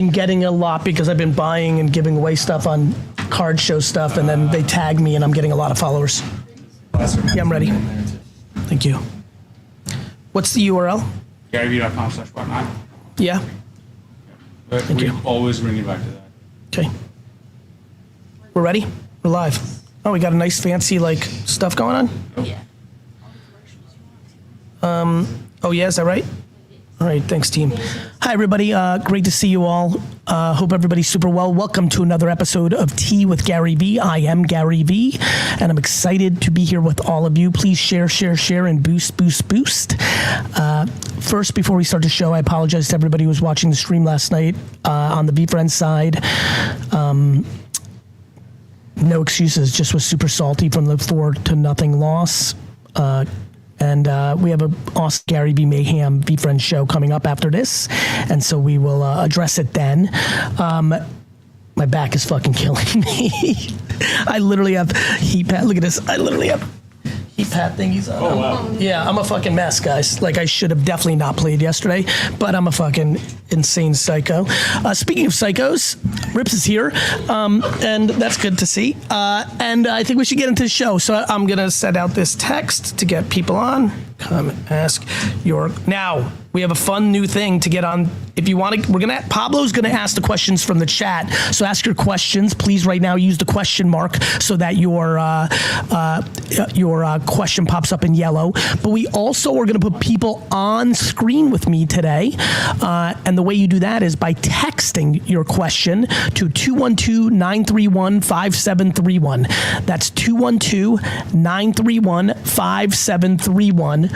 been getting a lot because I've been buying and giving away stuff on card show stuff, and then they tag me and I'm getting a lot of followers. Yeah, I'm ready. Thank you. What's the URL? GaryVee.com/whatnot. Yeah. But Thank you. Always bring it back to that. Okay. We're ready? We're live. Oh, we got a nice fancy like stuff going on? Yeah. Oh yeah, is that right? All right, thanks team. Hi everybody, great to see you all. Hope everybody's super well. Welcome to another episode of Tea with GaryVee. I am GaryVee, and I'm excited to be here with all of you. Please share, and boost. First, before we start the show, I apologize to everybody who was watching the stream last night on the VFriends side. No excuses, just was super salty from the 4-0 loss. And we have an awesome GaryVee Mayhem VFriends show coming up after this. And so we will address it then. My back is fucking killing me. I literally have heat pad. Look at this. I literally have heat pad thingies on. Oh, wow. Yeah, I'm a fucking mess, guys. Like, I should have definitely not played yesterday, but I'm a fucking insane psycho. Speaking of psychos, Rips is here, and that's good to see. And I think we should get into the show. So I'm gonna set out this text to get people on. Come ask your, now we have a fun new thing to get on. If you want to, Pablo's gonna ask the questions from the chat. So ask your questions, please right now use the question mark so that your question pops up in yellow. But we also are gonna put people on screen with me today. And the way you do that is by texting your question to 212-931-5731. That's 212-931-5731.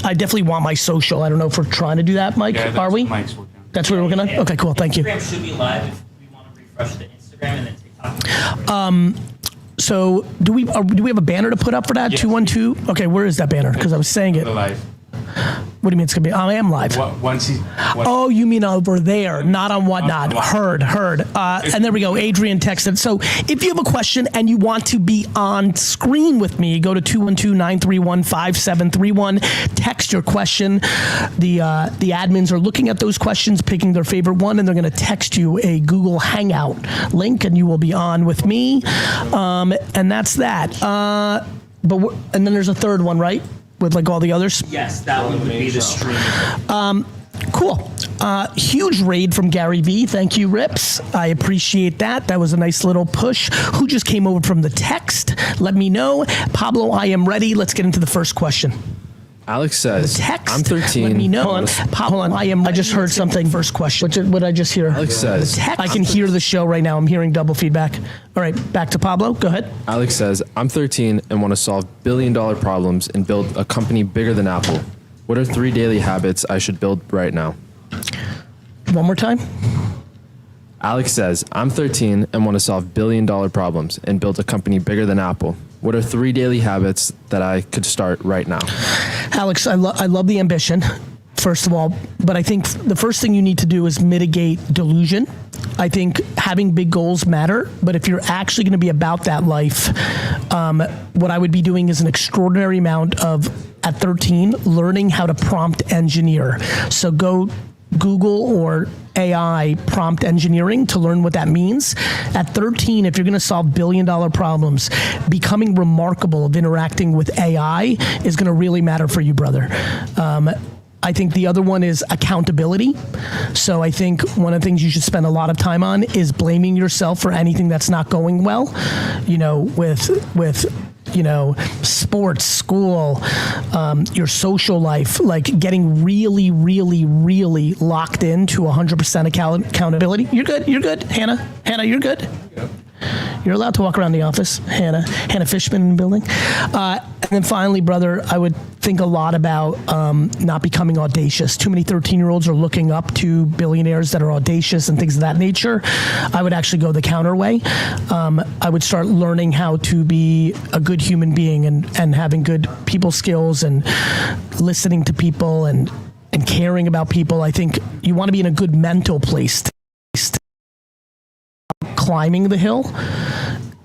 I definitely want my social. I don't know if we're trying to do that, Mike. Yeah, are we? Mike's working. That's what we're working on? Okay, cool. Thank you. Instagram should be live if we want to refresh the Instagram and then TikTok. So do we have a banner to put up for that? Yes. 212? Okay, where is that banner? Because I was saying it. The live. What do you mean it's going to be? I am live. Oh, you mean over there, not on Whatnot. Heard. And there we go. Adrian texted. So if you have a question and you want to be on screen with me, go to 212-931-5731. Text your question. The admins are looking at those questions, picking their favorite one, and they're going to text you a Google Hangout link, and you will be on with me. And that's that. And then there's a third one, right? With like all the others? Yes, that one would be the stream. Cool. Huge raid from GaryVee. Thank you, Rips. I appreciate that. That was a nice little push. Who just came over from the text? Let me know. Pablo, I am ready. Let's get into the first question. Alex says, I'm 13. Let me know. Hold on. I just heard something. First question. What did I just hear? Alex says, I can hear the show right now. I'm hearing double feedback. All right, back to Pablo. Go ahead. Alex says, I'm 13 and want to solve billion-dollar problems and build a company bigger than Apple. What are 3 daily habits I should build right now? One more time. Alex says, I'm 13 and want to solve billion-dollar problems and build a company bigger than Apple. What are 3 daily habits that I could start right now? Alex, I love the ambition, first of all, but I think the first thing you need to do is mitigate delusion. I think having big goals matter, but if you're actually going to be about that life, what I would be doing is an extraordinary amount of, at 13, learning how to prompt engineer. So go Google or AI prompt engineering to learn what that means. At 13, if you're going to solve billion-dollar problems, becoming remarkable of interacting with AI is going to really matter for you, brother. I think the other one is accountability. So I think one of the things you should spend a lot of time on is blaming yourself for anything that's not going well, with sports, school, your social life, like getting really, really, really locked into 100% accountability. You're good. Hannah, you're good. Yep. You're allowed to walk around the office. Hannah Fishman in the building. And then finally, brother, I would think a lot about not becoming audacious. Too many 13-year-olds are looking up to billionaires that are audacious and things of that nature. I would actually go the counter way. I would start learning how to be a good human being and having good people skills and listening to people and caring about people. I think you want to be in a good mental place to climbing the hill.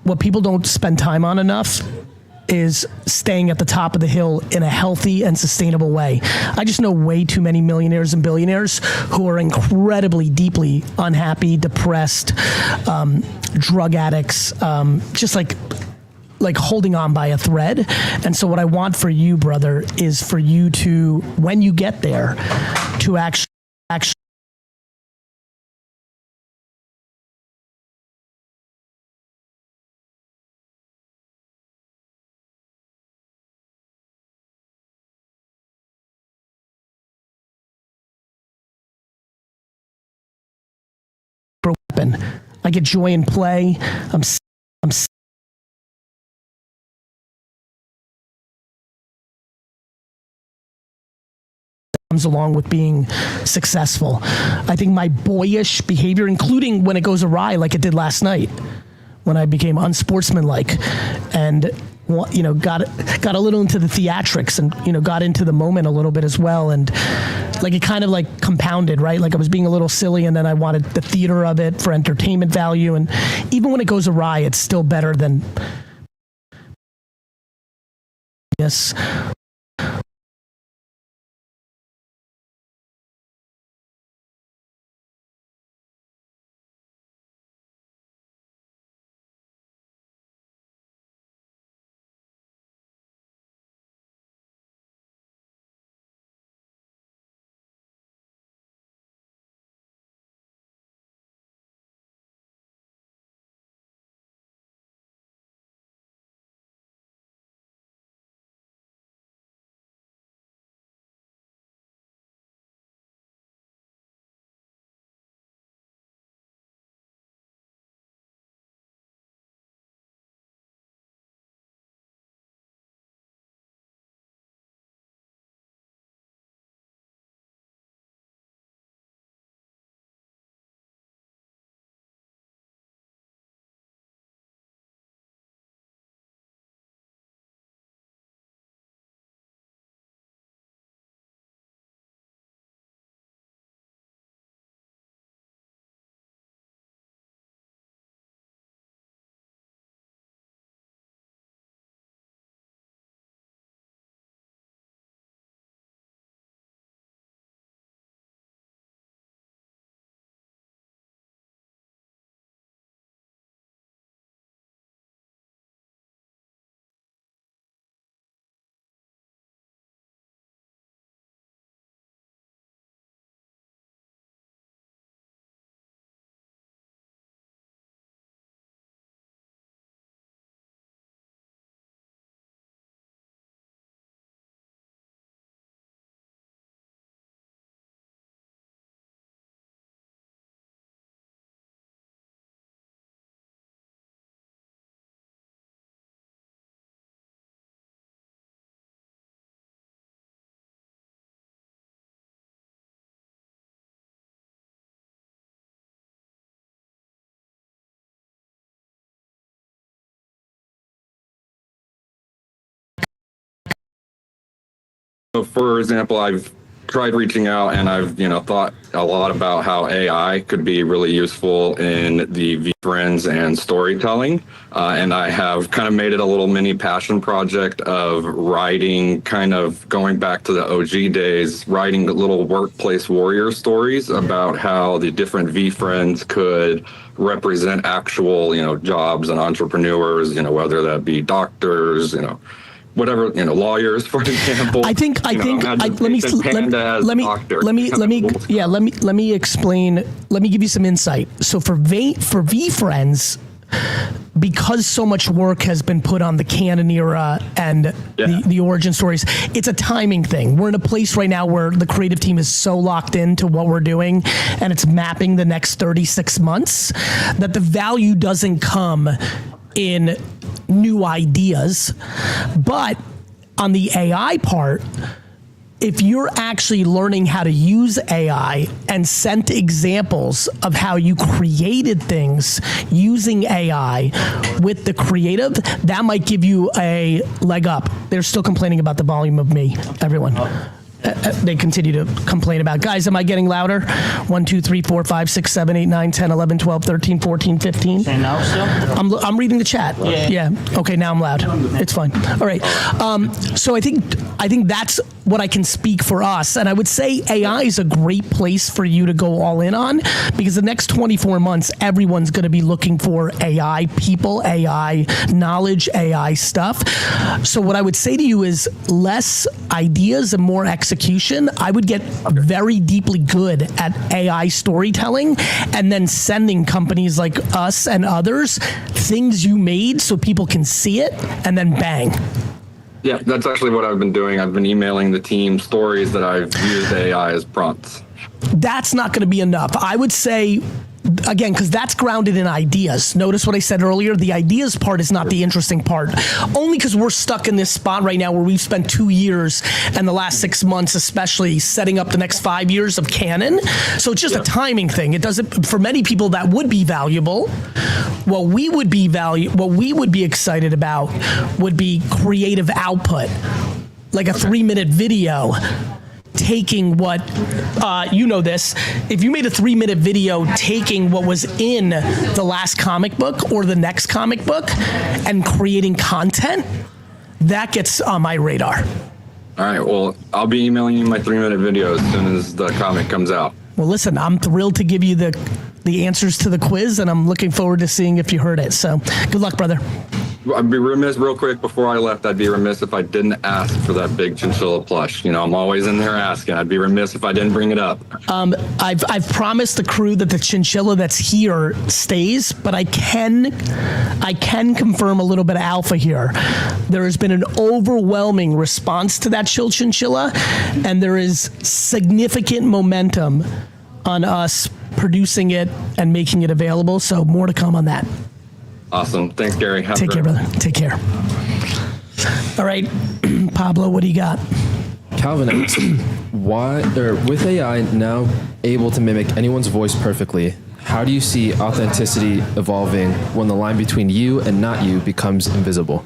What people don't spend time on enough is staying at the top of the hill in a healthy and sustainable way. I just know way too many millionaires and billionaires who are incredibly deeply unhappy, depressed, drug addicts, just like holding on by a thread. And so what I want for you, brother, is for you to, when you get there, to actually weapon. I get joy in play. I'm comes along with being successful. I think my boyish behavior, including when it goes awry, like it did last night, when I became unsportsmanlike and got a little into the theatrics and got into the moment a little bit as well, and like it kind of like compounded, right? Like I was being a little silly, and then I wanted the theater of it for entertainment value, and even when it goes awry, it's still better than yes. So for example, I've tried reaching out and I've, thought a lot about how AI could be really useful in the VFriends and storytelling. And I have kind of made it a little mini passion project of writing, kind of going back to the OG days, writing little workplace warrior stories about how the different VFriends could represent actual, jobs and entrepreneurs, whether that be doctors, whatever, lawyers, for example. Let me explain. Let me give you some insight. So for VFriends, because so much work has been put on the Canon era and the origin stories, it's a timing thing. We're in a place right now where the creative team is so locked into what we're doing and it's mapping the next 36 months that the value doesn't come in new ideas. But on the AI part, if you're actually learning how to use AI and sent examples of how you created things using AI with the creative, that might give you a leg up. They're still complaining about the volume of me, everyone. they continue to complain about. Guys, am I getting louder? 1, 2, 3, 4, 5, 6, 7, 8, 9, 10, 11, 12, 13, 14, 15. Saying no still? I'm reading the chat. Yeah. Okay, now I'm loud. It's fine. All right. So I think that's what I can speak for us. And I would say AI is a great place for you to go all in on, because the next 24 months, everyone's going to be looking for AI people, AI knowledge, AI stuff. So what I would say to you is less ideas and more execution. I would get very deeply good at AI storytelling and then sending companies like us and others things you made so people can see it, and then bang. Yeah, that's actually what I've been doing. I've been emailing the team stories that I've used AI as prompts. That's not going to be enough. I would say, again, because that's grounded in ideas. Notice what I said earlier. The ideas part is not the interesting part. Only because we're stuck in this spot right now where we've spent 2 years and the last 6 months especially setting up the next 5 years of canon. So it's just a timing thing. It doesn't, for many people that would be valuable. What we would be excited about would be creative output, like a 3-minute video. Taking what, you know this, if you made a 3-minute video taking what was in the last comic book or the next comic book and creating content, that gets on my radar. All right, well, I'll be emailing you my 3-minute video as soon as the comic comes out. Well, listen, I'm thrilled to give you the answers to the quiz, and I'm looking forward to seeing if you heard it. So good luck, brother. I'd be remiss, real quick, before I left, I'd be remiss if I didn't ask for that big chinchilla plush. You know, I'm always in there asking. I'd be remiss if I didn't bring it up. I've promised the crew that the chinchilla that's here stays, but I can confirm a little bit of alpha here. There has been an overwhelming response to that chinchilla, and there is significant momentum on us producing it and making it available. So more to come on that. Awesome. Thanks, Gary. Take care, brother. Take care. All right, Pablo, what do you got? Calvin asks, with AI now able to mimic anyone's voice perfectly, how do you see authenticity evolving when the line between you and not you becomes invisible?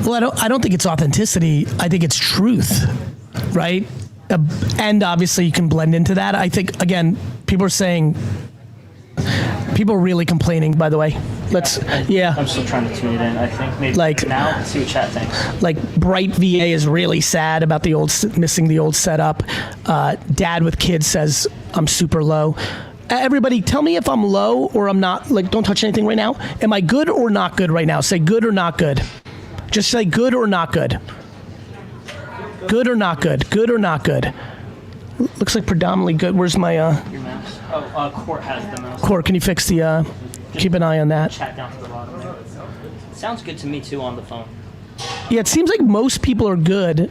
Well, I don't think it's authenticity. I think it's truth, right? And obviously you can blend into that. I think, again, people are really complaining, by the way. I'm still trying to tune it in. I think maybe now, see what chat thinks. Like Bright VA is really sad about missing the old setup. Dad with kids says I'm super low. Everybody, tell me if I'm low or I'm not. Like, don't touch anything right now. Am I good or not good right now? Say good or not good. Just say good or not good. Good or not good. Good or not good. Looks like predominantly good. Where's my your mouse? Court has the mouse. Court, can you fix the keep an eye on that. Chat down to the bottom there. Sounds good to me too on the phone. Yeah, it seems like most people are good.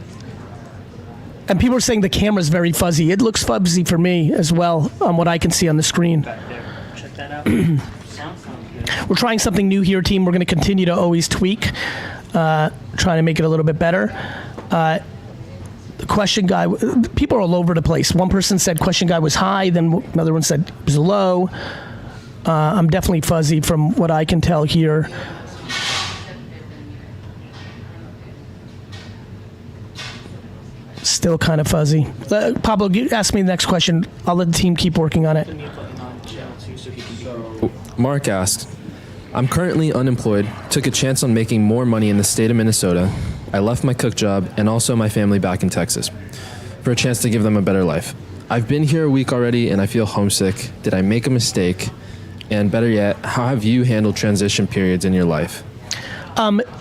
And people are saying the camera's very fuzzy. It looks fuzzy for me as well on what I can see on the screen. Back there. Check that out. Sounds good. We're trying something new here, team. We're going to continue to always tweak, trying to make it a little bit better. The question guy, people are all over the place. One person said question guy was high, then another one said it was low. I'm definitely fuzzy from what I can tell here. Still kind of fuzzy. Pablo, ask me the next question. I'll let the team keep working on it. Mark asks, I'm currently unemployed, took a chance on making more money in the state of Minnesota. I left my cook job and also my family back in Texas for a chance to give them a better life. I've been here a week already and I feel homesick. Did I make a mistake? And better yet, how have you handled transition periods in your life?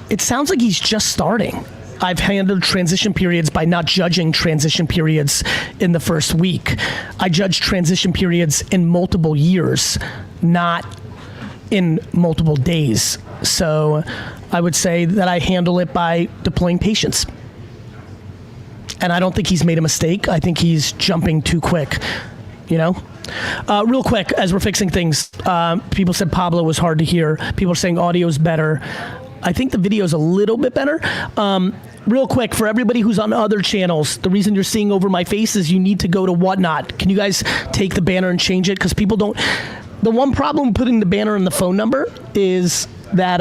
It sounds like he's just starting. I've handled transition periods by not judging transition periods in the first week. I judge transition periods in multiple years, not in multiple days. So I would say that I handle it by deploying patience. And I don't think he's made a mistake. I think he's jumping too quick, you know? Real quick, as we're fixing things, people said Pablo was hard to hear. People are saying audio's better. I think the video's a little bit better. Real quick, for everybody who's on other channels, the reason you're seeing over my face is you need to go to Whatnot. Can you guys take the banner and change it? Because people don't... The one problem with putting the banner and the phone number is that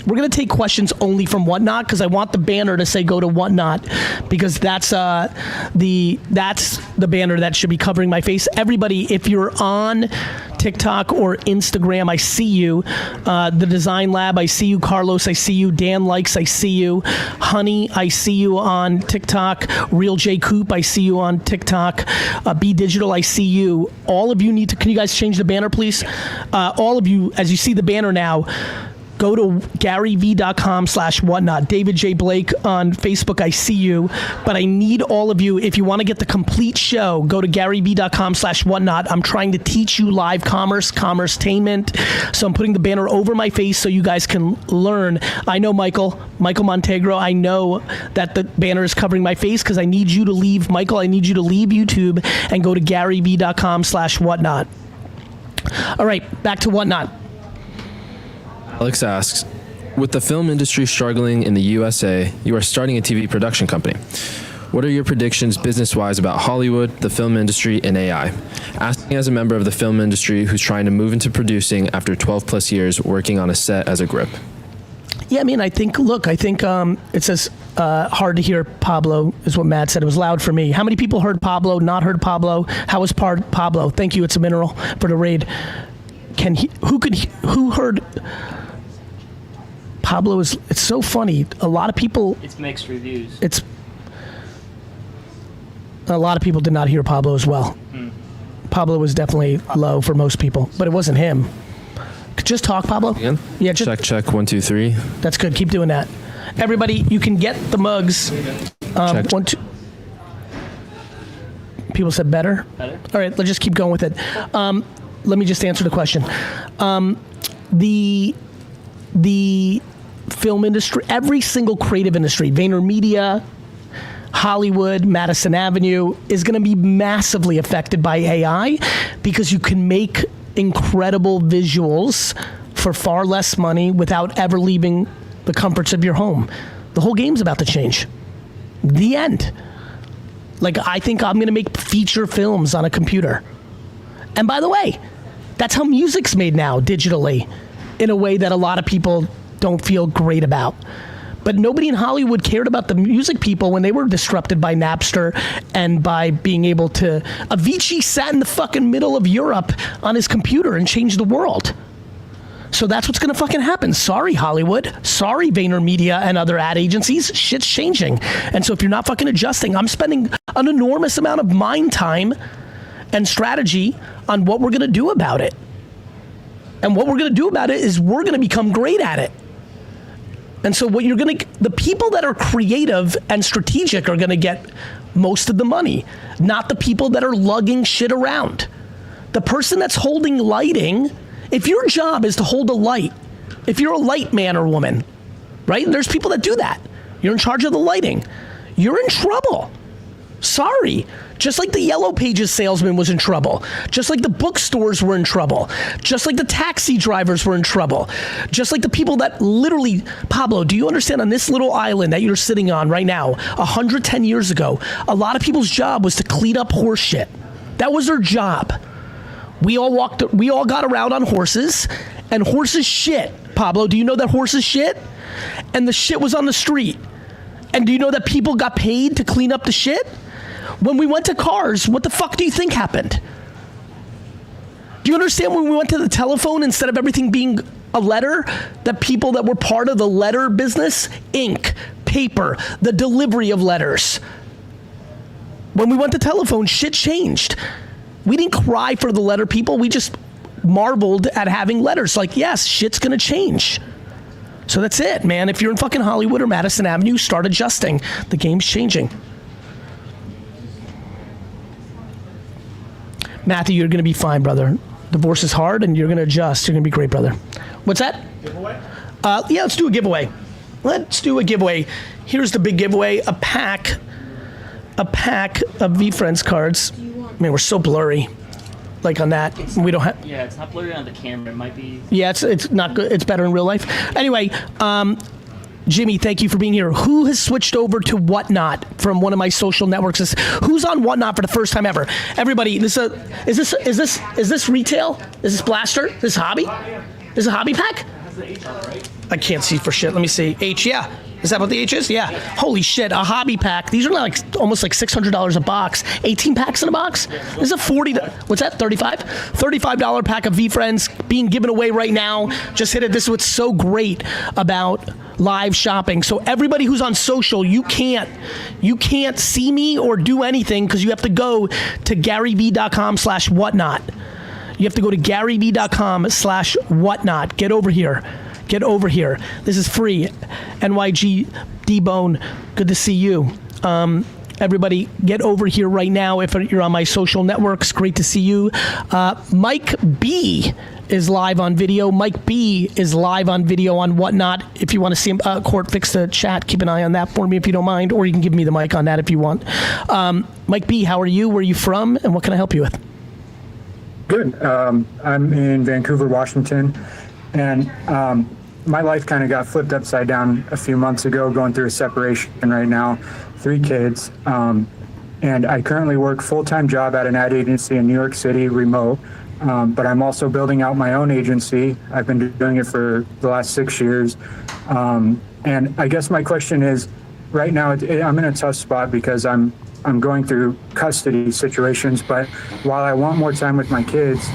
we're going to take questions only from Whatnot, because I want the banner to say go to Whatnot, because that's the banner that should be covering my face. Everybody, if you're on TikTok or Instagram, I see you. The Design Lab, I see you. Carlos, I see you. Dan Likes, I see you. Honey, I see you on TikTok. Real J Coop, I see you on TikTok. B Digital, I see you. All of you need to, can you guys change the banner, please? All of you, as you see the banner now, go to GaryVee.com/whatnot. David J. Blake on Facebook, I see you. But I need all of you, if you want to get the complete show, go to GaryVee.com/whatnot. I'm trying to teach you live commerce-tainment. So I'm putting the banner over my face so you guys can learn. I know Michael Montegro, I know that the banner is covering my face, because I need you to leave, Michael, I need you to leave YouTube and go to GaryVee.com/whatnot. All right, back to Whatnot. Alex asks, with the film industry struggling in the USA, you are starting a TV production company. What are your predictions business-wise about Hollywood, the film industry, and AI? Asking as a member of the film industry who's trying to move into producing after 12 plus years working on a set as a grip. Yeah, I mean, I think it says hard to hear Pablo is what Matt said. It was loud for me. How many people heard Pablo, not heard Pablo? How was Pablo? Thank you, it's a mineral for the raid. Who heard Pablo? It's so funny. A lot of people. It's mixed reviews. A lot of people did not hear Pablo as well. Pablo was definitely low for most people, but it wasn't him. Just talk, Pablo. Again? Yeah, just check 1 2 3. That's good. Keep doing that. Everybody, you can get the mugs. Check. 1 2. People said better. Better. All right, let's just keep going with it. Let me just answer the question. The film industry, every single creative industry, VaynerMedia, Hollywood, Madison Avenue, is going to be massively affected by AI, because you can make incredible visuals for far less money without ever leaving the comforts of your home. The whole game's about to change. The end. Like, I think I'm going to make feature films on a computer. And by the way, that's how music's made now, digitally, in a way that a lot of people don't feel great about. But nobody in Hollywood cared about the music people when they were disrupted by Napster and by being able to... Avicii sat in the fucking middle of Europe on his computer and changed the world. So that's what's gonna fucking happen. Sorry, Hollywood. Sorry, VaynerMedia and other ad agencies. Shit's changing. And so if you're not fucking adjusting, I'm spending an enormous amount of mind time and strategy on what we're gonna do about it. And what we're gonna do about it is we're gonna become great at it. And so the people that are creative and strategic are gonna get most of the money, not the people that are lugging shit around. The person that's holding lighting, if your job is to hold a light, if you're a light man or woman, right? There's people that do that. You're in charge of the lighting. You're in trouble. Sorry. Just like the Yellow Pages salesman was in trouble. Just like the bookstores were in trouble. Just like the taxi drivers were in trouble. Just like the people that literally, Pablo, do you understand, on this little island that you're sitting on right now, 110 years ago, a lot of people's job was to clean up horse shit. That was their job. We all got around on horses, and horses shit. Pablo, do you know that horses shit? And the shit was on the street. And do you know that people got paid to clean up the shit? When we went to cars, what the fuck do you think happened? Do you understand when we went to the telephone, instead of everything being a letter, that people that were part of the letter business, ink, paper, the delivery of letters. When we went to telephone, shit changed. We didn't cry for the letter people, we just marveled at having letters. Like, yes, shit's gonna change. So that's it, man. If you're in fucking Hollywood or Madison Avenue, start adjusting. The game's changing. Matthew, you're gonna be fine, brother. Divorce is hard and you're gonna adjust. You're gonna be great, brother. What's that? Giveaway? Yeah, let's do a giveaway. Let's do a giveaway. Here's the big giveaway, a pack of VFriends cards. Man, we're so blurry. Like on that, we don't have. Yeah, it's not blurry on the camera. It might be. Yeah, it's not good. It's better in real life. Anyway, Jimmy, thank you for being here. Who has switched over to Whatnot from one of my social networks? Who's on Whatnot for the first time ever? Everybody, is this retail? Is this Blaster? This hobby? This is a hobby pack? I can't see for shit. Let me see. H, yeah. Is that what the H is? Yeah. Holy shit, a hobby pack. These are like almost like $600 a box. 18 packs in a box? This is a 40, what's that, 35? $35 pack of VFriends being given away right now. Just hit it. This is what's so great about live shopping. So everybody who's on social, you can't see me or do anything because you have to go to GaryVee.com/whatnot. You have to go to GaryVee.com/whatnot. Get over here. Get over here. This is free. NYG D-Bone, good to see you. Everybody, get over here right now if you're on my social networks. Great to see you. Mike B is live on video. Mike B is live on video on Whatnot. If you want to see him, Court, fix the chat. Keep an eye on that for me if you don't mind, or you can give me the mic on that if you want. Mike B, how are you? Where are you from? And what can I help you with? Good. I'm in Vancouver, Washington. And my life kind of got flipped upside down a few months ago, going through a separation right now, 3 kids. And I currently work full-time job at an ad agency in New York City, remote. But I'm also building out my own agency. I've been doing it for the last 6 years. And I guess my question is, right now I'm in a tough spot because I'm going through custody situations, but while I want more time with my kids,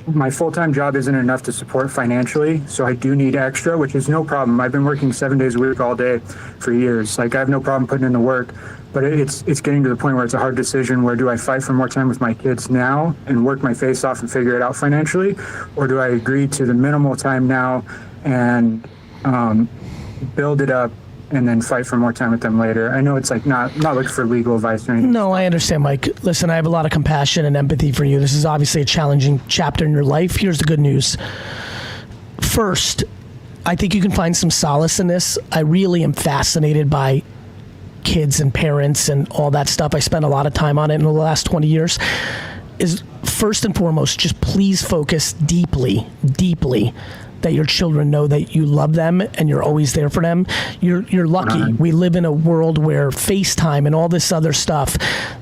my full-time job isn't enough to support financially, so I do need extra, which is no problem. I've been working 7 days a week all day for years. Like, I have no problem putting in the work, but it's getting to the point where it's a hard decision. Where do I fight for more time with my kids now and work my face off and figure it out financially, or do I agree to the minimal time now and build it up and then fight for more time with them later? I know it's like not looking for legal advice or anything. No, I understand, Mike. Listen, I have a lot of compassion and empathy for you. This is obviously a challenging chapter in your life. Here's the good news. First, I think you can find some solace in this. I really am fascinated by kids and parents and all that stuff. I spent a lot of time on it in the last 20 years. Is first and foremost, just please focus deeply that your children know that you love them and you're always there for them. You're lucky. We live in a world where FaceTime and all this other stuff,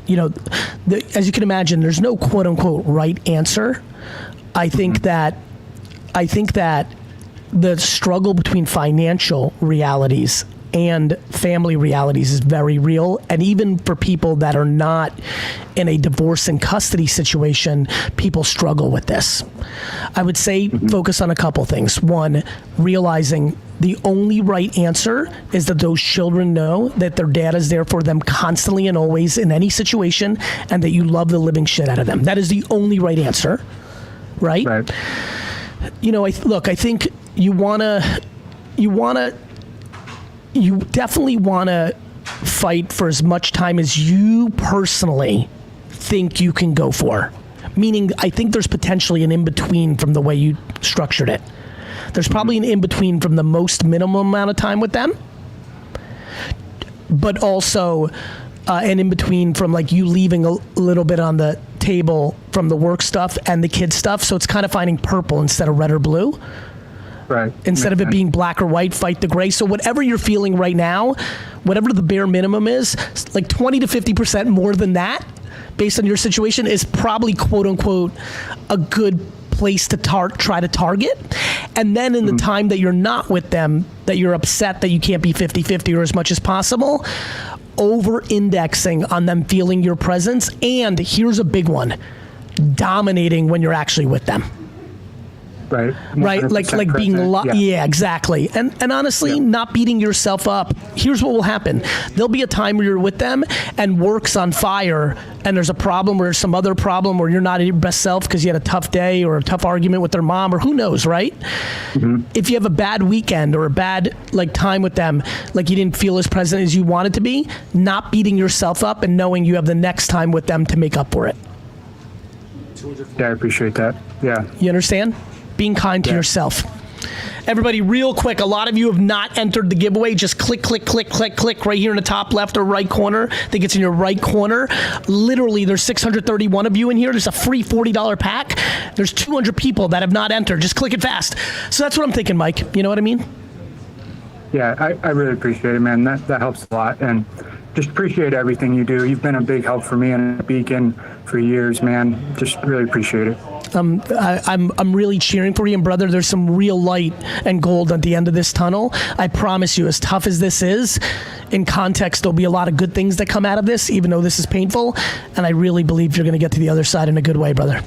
as you can imagine, there's no quote unquote right answer. I think that the struggle between financial realities and family realities is very real. And even for people that are not in a divorce and custody situation, people struggle with this. I would say focus on a couple things. One, realizing the only right answer is that those children know that their dad is there for them constantly and always in any situation, and that you love the living shit out of them. That is the only right answer, right? Right. I think you definitely want to fight for as much time as you personally think you can go for. Meaning, I think there's potentially an in-between from the way you structured it. There's probably an in-between from the most minimum amount of time with them, but also an in-between from like you leaving a little bit on the table from the work stuff and the kid stuff. So it's kind of finding purple instead of red or blue. Right. Instead of it being black or white, fight the gray. So whatever you're feeling right now, whatever the bare minimum is, like 20 to 50% more than that, based on your situation, is probably quote unquote a good place to try to target. And then in the time that you're not with them, that you're upset that you can't be 50-50 or as much as possible, over-indexing on them feeling your presence. And here's a big one, dominating when you're actually with them. Right. Like being yeah, exactly. And honestly, not beating yourself up. Here's what will happen. There'll be a time where you're with them and work's on fire and there's a problem or some other problem where you're not at your best self because you had a tough day or a tough argument with their mom or who knows, right? If you have a bad weekend or a bad time with them, like you didn't feel as present as you wanted to be, not beating yourself up and knowing you have the next time with them to make up for it. Yeah, I appreciate that. Yeah. You understand? Being kind to yourself. Everybody, real quick, a lot of you have not entered the giveaway. Just click right here in the top left or right corner. I think it's in your right corner. Literally, there's 631 of you in here. There's a free $40 pack. There's 200 people that have not entered. Just click it fast. So that's what I'm thinking, Mike. You know what I mean? Yeah, I really appreciate it, man. That helps a lot. And just appreciate everything you do. You've been a big help for me and a beacon for years, man. Just really appreciate it. I'm really cheering for you, and brother, there's some real light and gold at the end of this tunnel. I promise you, as tough as this is, in context, there'll be a lot of good things that come out of this, even though this is painful, and I really believe you're going to get to the other side in a good way, brother.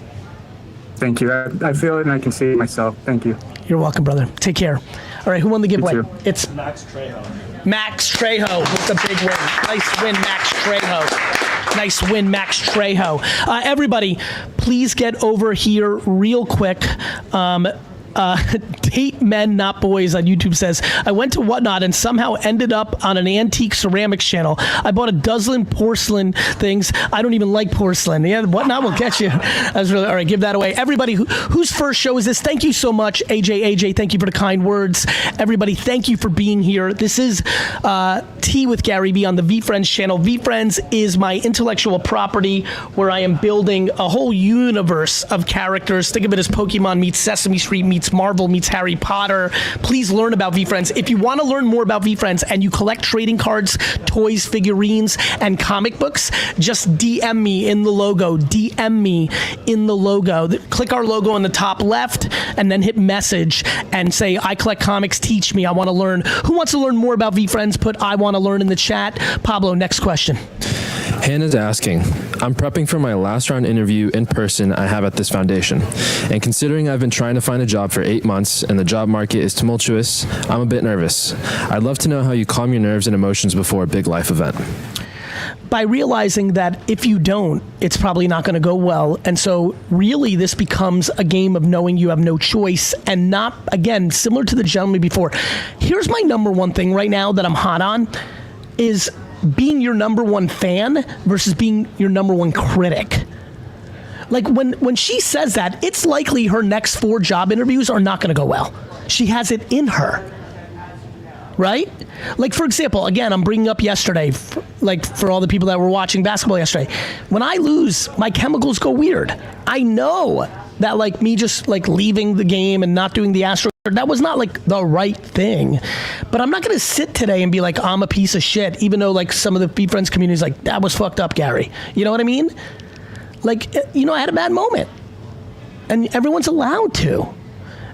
Thank you. I feel it and I can see it myself. Thank you. You're welcome, brother. Take care. All right, who won the giveaway? too. It's Max Trejo with the big win. Nice win, Max Trejo. Nice win, Max Trejo. Everybody, please get over here real quick. Date Men Not Boys on YouTube says, I went to Whatnot and somehow ended up on an antique ceramics channel. I bought a dozen porcelain things. I don't even like porcelain. Yeah, Whatnot will get you. That's really, all right, give that away. Everybody, whose first show is this? Thank you so much. AJ, thank you for the kind words. Everybody, thank you for being here. This is Tea with GaryVee on the VFriends channel. VFriends is my intellectual property where I am building a whole universe of characters. Think of it as Pokemon meets Sesame Street meets Marvel meets Harry Potter. Please learn about VFriends. If you want to learn more about VFriends and you collect trading cards, toys, figurines, and comic books, just DM me in the logo. DM me in the logo. Click our logo on the top left and then hit message and say, I collect comics, teach me, I want to learn. Who wants to learn more about VFriends? Put I want to learn in the chat. Pablo, next question. Hannah's asking, I'm prepping for my last round interview in person I have at this foundation. And considering I've been trying to find a job for 8 months and the job market is tumultuous, I'm a bit nervous. I'd love to know how you calm your nerves and emotions before a big life event. By realizing that if you don't, it's probably not going to go well. And so really this becomes a game of knowing you have no choice and not, again, similar to the gentleman before. Here's my number one thing right now that I'm hot on is being your number one fan versus being your number one critic. Like when she says that, it's likely her next 4 job interviews are not going to go well. She has it in her, right? Like for example, again, I'm bringing up yesterday, for all the people that were watching basketball yesterday. When I lose, my chemicals go weird. I know that like me just like leaving the game and not doing the Astro, that was not like the right thing. But I'm not going to sit today and be like, I'm a piece of shit, even though like some of the VFriends community is like, that was fucked up, Gary. You know what I mean? Like, you know, I had a bad moment. And everyone's allowed to.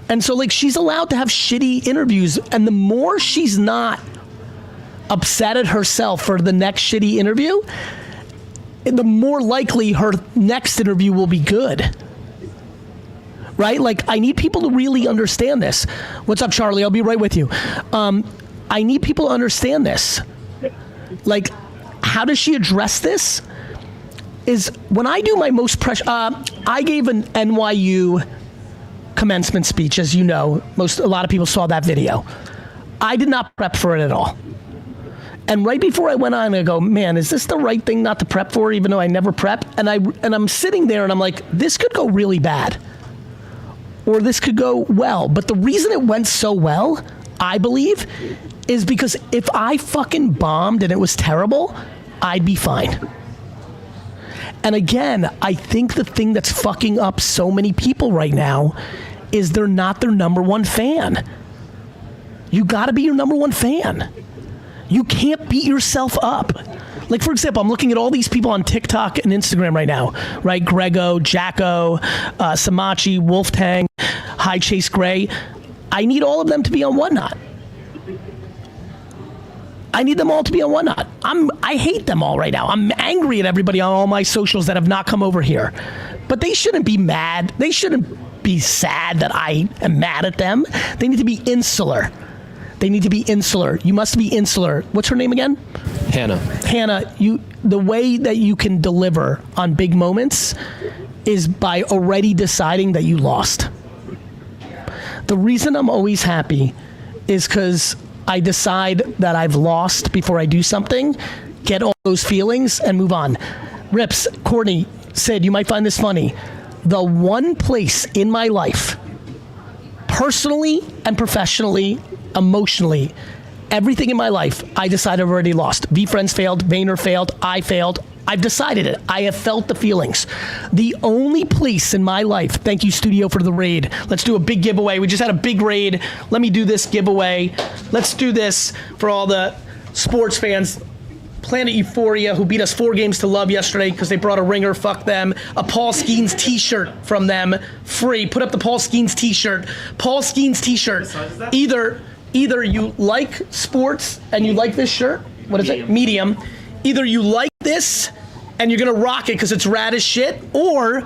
And so like she's allowed to have shitty interviews. And the more she's not upset at herself for the next shitty interview, the more likely her next interview will be good. Right? Like, I need people to really understand this. What's up, Charlie? I'll be right with you. I need people to understand this. Like, how does she address this? Is when I do my most pressure, I gave an NYU commencement speech, as you know. A lot of people saw that video. I did not prep for it at all. And right before I went on, I go, man, is this the right thing not to prep for, even though I never prep? And I'm sitting there and I'm like, this could go really bad. Or this could go well. But the reason it went so well, I believe, is because if I fucking bombed and it was terrible, I'd be fine. And again, I think the thing that's fucking up so many people right now is they're not their number one fan. You gotta be your number one fan. You can't beat yourself up. Like, for example, I'm looking at all these people on TikTok and Instagram right now, right? Grego, Jacko, Samachi, Wolftang, High Chase Gray. I need all of them to be on Whatnot. I need them all to be on Whatnot. I hate them all right now. I'm angry at everybody on all my socials that have not come over here. But they shouldn't be mad. They shouldn't be sad that I am mad at them. They need to be insular. They need to be insular. You must be insular. What's her name again? Hannah. Hannah, the way that you can deliver on big moments is by already deciding that you lost. The reason I'm always happy is because I decide that I've lost before I do something, get all those feelings, and move on. Rips, Courtney said, you might find this funny. The one place in my life, personally and professionally, emotionally, everything in my life, I decided I've already lost. VFriends failed, Vayner failed, I failed. I've decided it. I have felt the feelings. The only place in my life, thank you Studio for the raid. Let's do a big giveaway. We just had a big raid. Let me do this giveaway. Let's do this for all the sports fans. Planet Euphoria, who beat us 4-0 yesterday because they brought a ringer. Fuck them. A Paul Skeens T-shirt from them, free. Put up the Paul Skeens T-shirt. Paul Skeens T-shirt. Either you like sports and you like this shirt. What is it? Medium. Either you like this and you're gonna rock it because it's rad as shit, or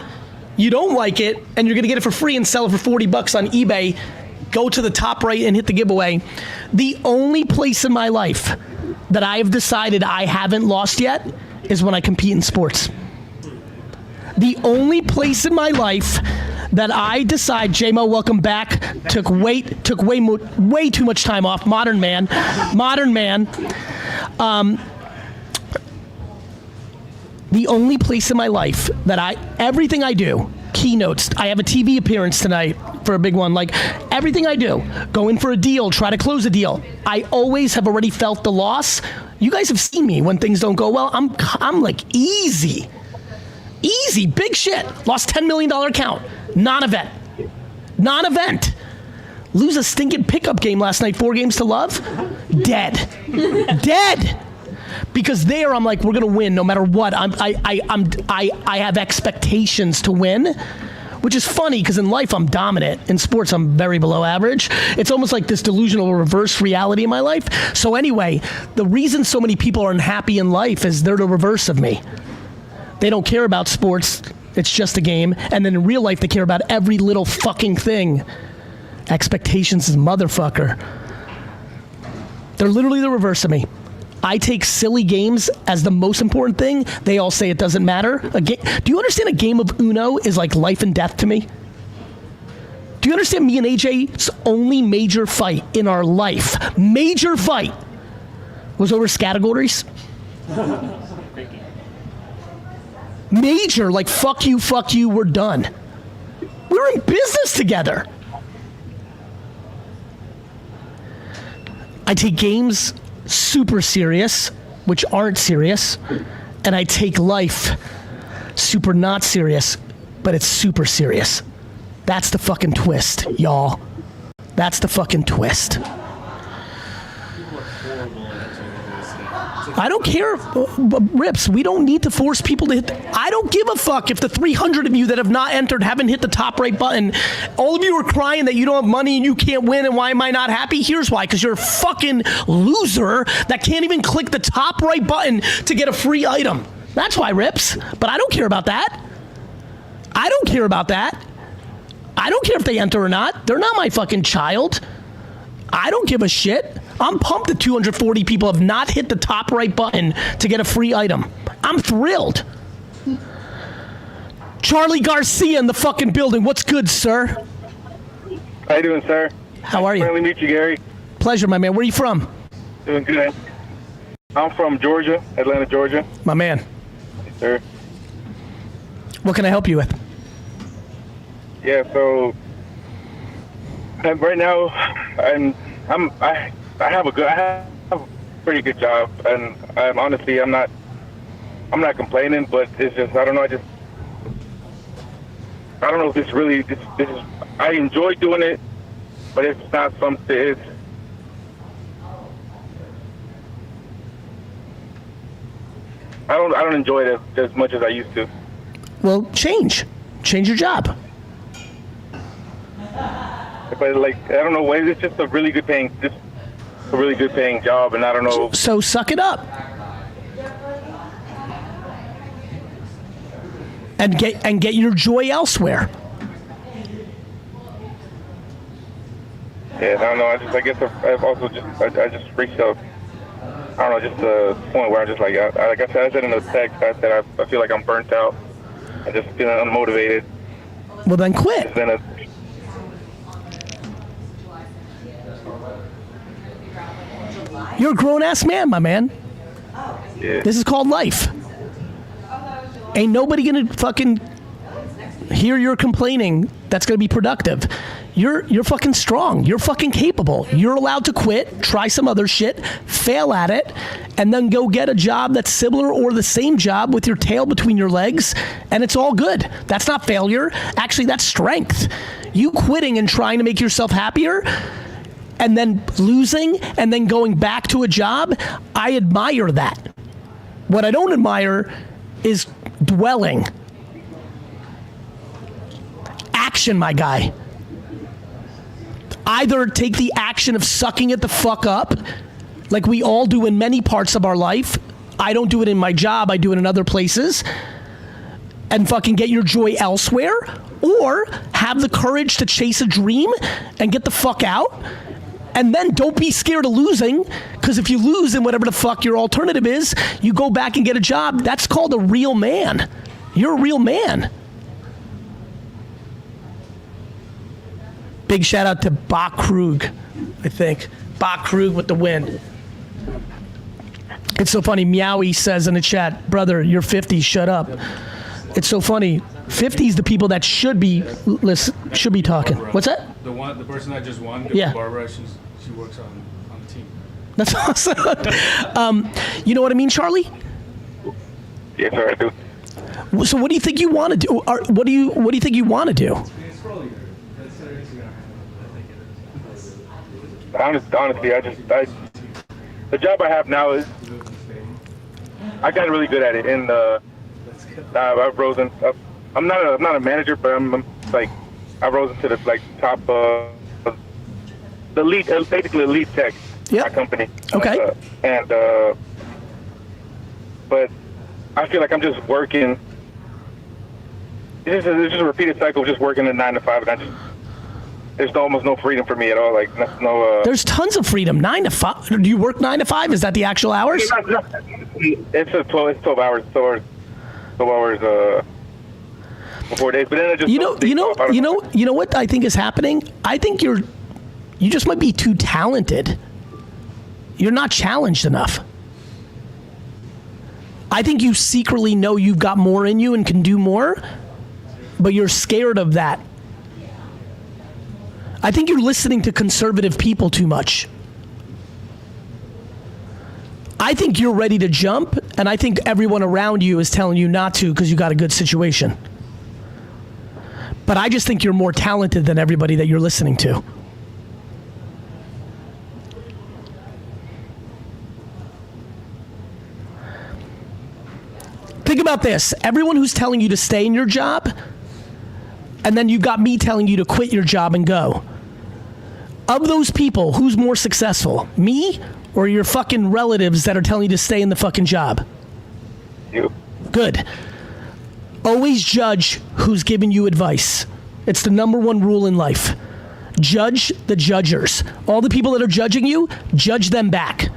you don't like it and you're gonna get it for free and sell it for $40 on eBay. Go to the top right and hit the giveaway. The only place in my life that I have decided I haven't lost yet is when I compete in sports. The only place in my life that I decide, J-Mo, welcome back, took way too much time off, modern man. The only place in my life that everything I do, keynotes, I have a TV appearance tonight for a big one, like everything I do, go in for a deal, try to close a deal, I always have already felt the loss. You guys have seen me when things don't go well, I'm like easy, big shit, lost $10 million account, non-event. Lose a stinking pickup game last night, 4-0, dead. Because there, I'm like, we're gonna win no matter what. I have expectations to win, which is funny because in life I'm dominant. In sports, I'm very below average. It's almost like this delusional reverse reality in my life. So anyway, the reason so many people are unhappy in life is they're the reverse of me. They don't care about sports. It's just a game. And then in real life, they care about every little fucking thing. Expectations is motherfucker. They're literally the reverse of me. I take silly games as the most important thing. They all say it doesn't matter. Do you understand a game of Uno is like life and death to me? Do you understand me and AJ's only major fight in our life, major fight, was over categories? Major, like fuck you, we're done. We're in business together. I take games super serious, which aren't serious, and I take life super not serious, but it's super serious. That's the fucking twist, y'all. That's the fucking twist. I don't care, Rips, we don't need to force people to hit, I don't give a fuck if the 300 of you that have not entered haven't hit the top right button. All of you are crying that you don't have money and you can't win, and why am I not happy? Here's why, because you're a fucking loser that can't even click the top right button to get a free item. That's why, Rips, but I don't care about that. I don't care if they enter or not. They're not my fucking child. I don't give a shit. I'm pumped that 240 people have not hit the top right button to get a free item. I'm thrilled. Charlie Garcia in the fucking building. What's good, sir? How you doing, sir? How are you? Finally meet you, Gary. Pleasure, my man. Where are you from? Doing good. I'm from Georgia, Atlanta, Georgia. My man. Yes, sir. What can I help you with? Yeah, so right now I have a pretty good job, and honestly I'm not complaining, but it's just I don't know if this is I enjoy doing it, but it's not something. I don't enjoy it as much as I used to. Well, change your job. But like I don't know, it's just a really good paying job, and I don't know. So suck it up. And get your joy elsewhere. Yeah, I don't know. I guess I've also just reached a, I don't know, just a point where I'm just like I said in the text, I said I feel like I'm burnt out. I just feeling unmotivated. Well, then quit. You're a grown-ass man, my man. Yeah. This is called life. Ain't nobody gonna fucking hear you're complaining that's gonna be productive. You're fucking strong. You're fucking capable. You're allowed to quit, try some other shit, fail at it, and then go get a job that's similar or the same job with your tail between your legs, and it's all good. That's not failure. Actually, that's strength. You quitting and trying to make yourself happier and then losing and then going back to a job, I admire that. What I don't admire is dwelling. Action, my guy. Either take the action of sucking it the fuck up, like we all do in many parts of our life. I don't do it in my job, I do it in other places, and fucking get your joy elsewhere, or have the courage to chase a dream and get the fuck out. And then don't be scared of losing, because if you lose in whatever the fuck your alternative is, you go back and get a job. That's called a real man. You're a real man. Big shout out to Bach Krug, I think. Bach Krug with the win. It's so funny, Meowie says in the chat, brother, you're 50, shut up. It's so funny. 50's the people that should be talking. What's that? The person that just won, yeah. Barbara, she works on the team. That's awesome. You know what I mean, Charlie? Yes, sir, I do. So what do you think you want to do? Or what do you think you want to do? Honestly, the job I have now is, I got really good at it, and I've risen up. I'm not a manager, but I'm like, I rose into the top, the lead, basically elite tech. Yep. My company. Okay. But I feel like I'm just working. It's just a repeated cycle of just working a 9 to 5, and there's almost no freedom for me at all. Like no. There's tons of freedom. 9 to 5. Do you work 9 to 5? Is that the actual hours? It's 12 hours. 12 hours. For 4 days. But then I just you know what I think is happening? I think you just might be too talented. You're not challenged enough. I think you secretly know you've got more in you and can do more, but you're scared of that. I think you're listening to conservative people too much. I think you're ready to jump, and I think everyone around you is telling you not to because you got a good situation. But I just think you're more talented than everybody that you're listening to. Think about this. Everyone who's telling you to stay in your job, and then you've got me telling you to quit your job and go. Of those people, who's more successful? Me or your fucking relatives that are telling you to stay in the fucking job? You. Good. Always judge who's giving you advice. It's the #1 rule in life. Judge the judgers. All the people that are judging you, judge them back.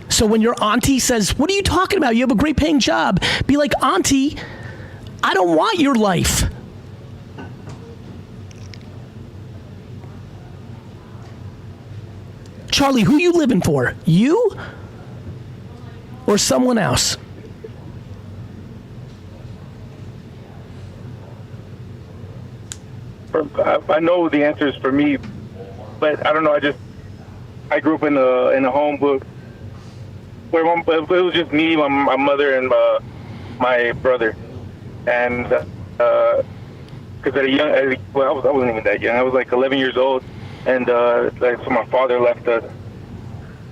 So when your auntie says, what are you talking about? You have a great paying job. Be like, auntie, I don't want your life. Charlie, who you living for? You or someone else? I know the answer is for me, but I don't know. I grew up in a home where it was just me, my mother, and my brother, and because at a young, I wasn't even that young. I was like 11 years old, and so my father left us,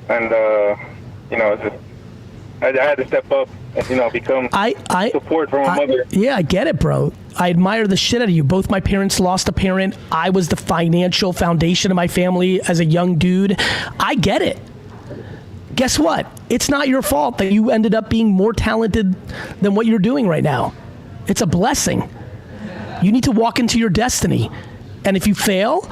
and I had to step up and become support for my mother. Yeah, I get it, bro. I admire the shit out of you. Both my parents lost a parent. I was the financial foundation of my family as a young dude. I get it. Guess what? It's not your fault that you ended up being more talented than what you're doing right now. It's a blessing. You need to walk into your destiny. And if you fail,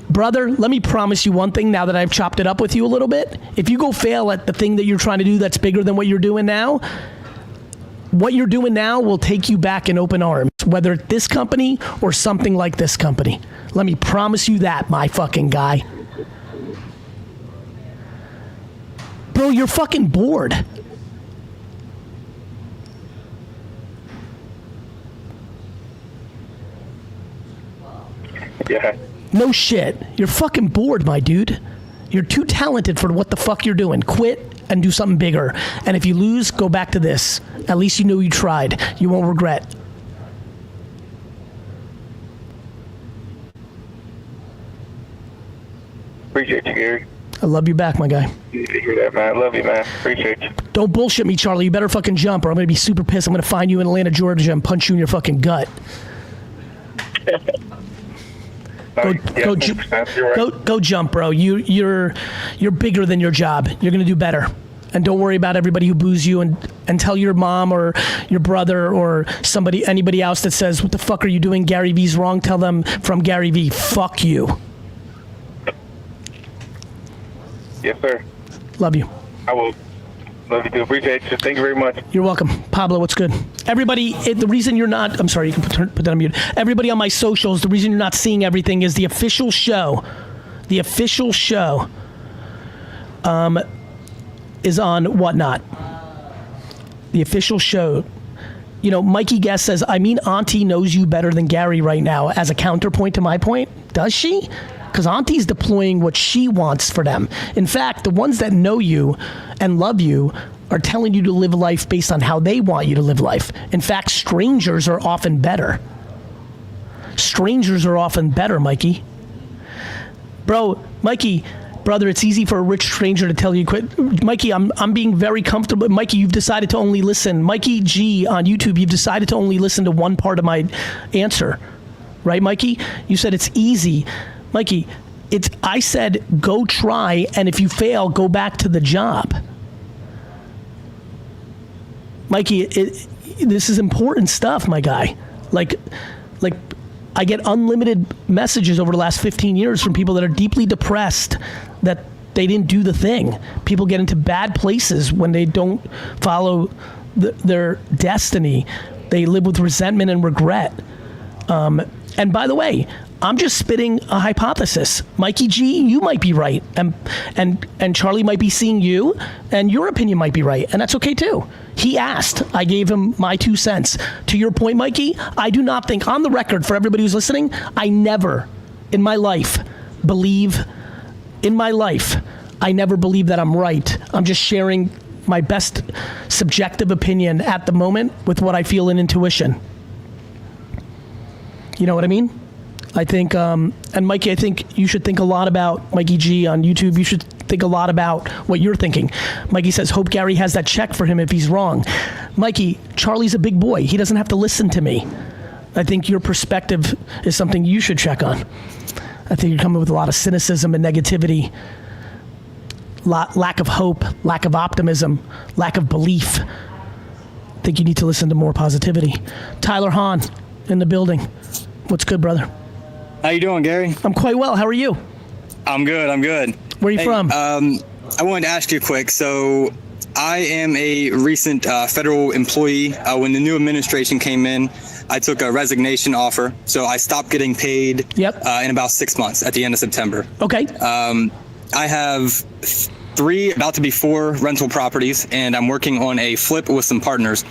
brother, let me promise you one thing now that I've chopped it up with you a little bit. If you go fail at the thing that you're trying to do that's bigger than what you're doing now, what you're doing now will take you back in open arms, whether it's this company or something like this company. Let me promise you that, my fucking guy. Bro, you're fucking bored. Yeah. No shit. You're fucking bored, my dude. You're too talented for what the fuck you're doing. Quit and do something bigger. And if you lose, go back to this. At least you know you tried. You won't regret. Appreciate you, Gary. I love you back, my guy. You hear that, man? I love you, man. Appreciate you. Don't bullshit me, Charlie. You better fucking jump or I'm going to be super pissed. I'm going to find you in Atlanta, Georgia and punch you in your fucking gut. Go jump, bro. You're bigger than your job. You're going to do better. And don't worry about everybody who boos you and tell your mom or your brother or anybody else that says, what the fuck are you doing? GaryVee's wrong. Tell them from GaryVee, fuck you. Yes, sir. Love you. I will. Love you too. Appreciate you. Thank you very much. You're welcome. Pablo, what's good? Everybody, the reason you're not, I'm sorry, you can put that on mute. Everybody on my socials, the reason you're not seeing everything is the official show is on Whatnot. The official show. You know, Mikey Guest says, I mean, Auntie knows you better than Gary right now, as a counterpoint to my point. Does she? Because Auntie's deploying what she wants for them. In fact, the ones that know you and love you are telling you to live life based on how they want you to live life. In fact, strangers are often better. Strangers are often better, Mikey. Mikey, brother, it's easy for a rich stranger to tell you quit. Mikey, I'm being very comfortable. Mikey, you've decided to only listen. Mikey G on YouTube, you've decided to only listen to one part of my answer. Right, Mikey? You said it's easy. Mikey, I said go try, and if you fail, go back to the job. Mikey, this is important stuff, my guy. Like I get unlimited messages over the last 15 years from people that are deeply depressed that they didn't do the thing. People get into bad places when they don't follow their destiny. They live with resentment and regret. And by the way, I'm just spitting a hypothesis. Mikey G, you might be right, and Charlie might be seeing you, and your opinion might be right, and that's okay too. He asked, I gave him my 2 cents. To your point, Mikey, I do not think, on the record for everybody who's listening, I never in my life believe that I'm right. I'm just sharing my best subjective opinion at the moment with what I feel in intuition. You know what I mean? I think, and Mikey, I think you should think a lot about Mikey G on YouTube. You should think a lot about what you're thinking. Mikey says, hope Gary has that check for him if he's wrong. Mikey, Charlie's a big boy. He doesn't have to listen to me. I think your perspective is something you should check on. I think you're coming with a lot of cynicism and negativity, lack of hope, lack of optimism, lack of belief. I think you need to listen to more positivity. Tyler Hahn in the building. What's good, brother? How you doing, Gary? I'm quite well. How are you? I'm good. Where are you from? I wanted to ask you quick. So I am a recent federal employee. When the new administration came in, I took a resignation offer. So I stopped getting paid in about 6 months at the end of September. Okay. I have 3, about to be 4 rental properties, and I'm working on a flip with some partners.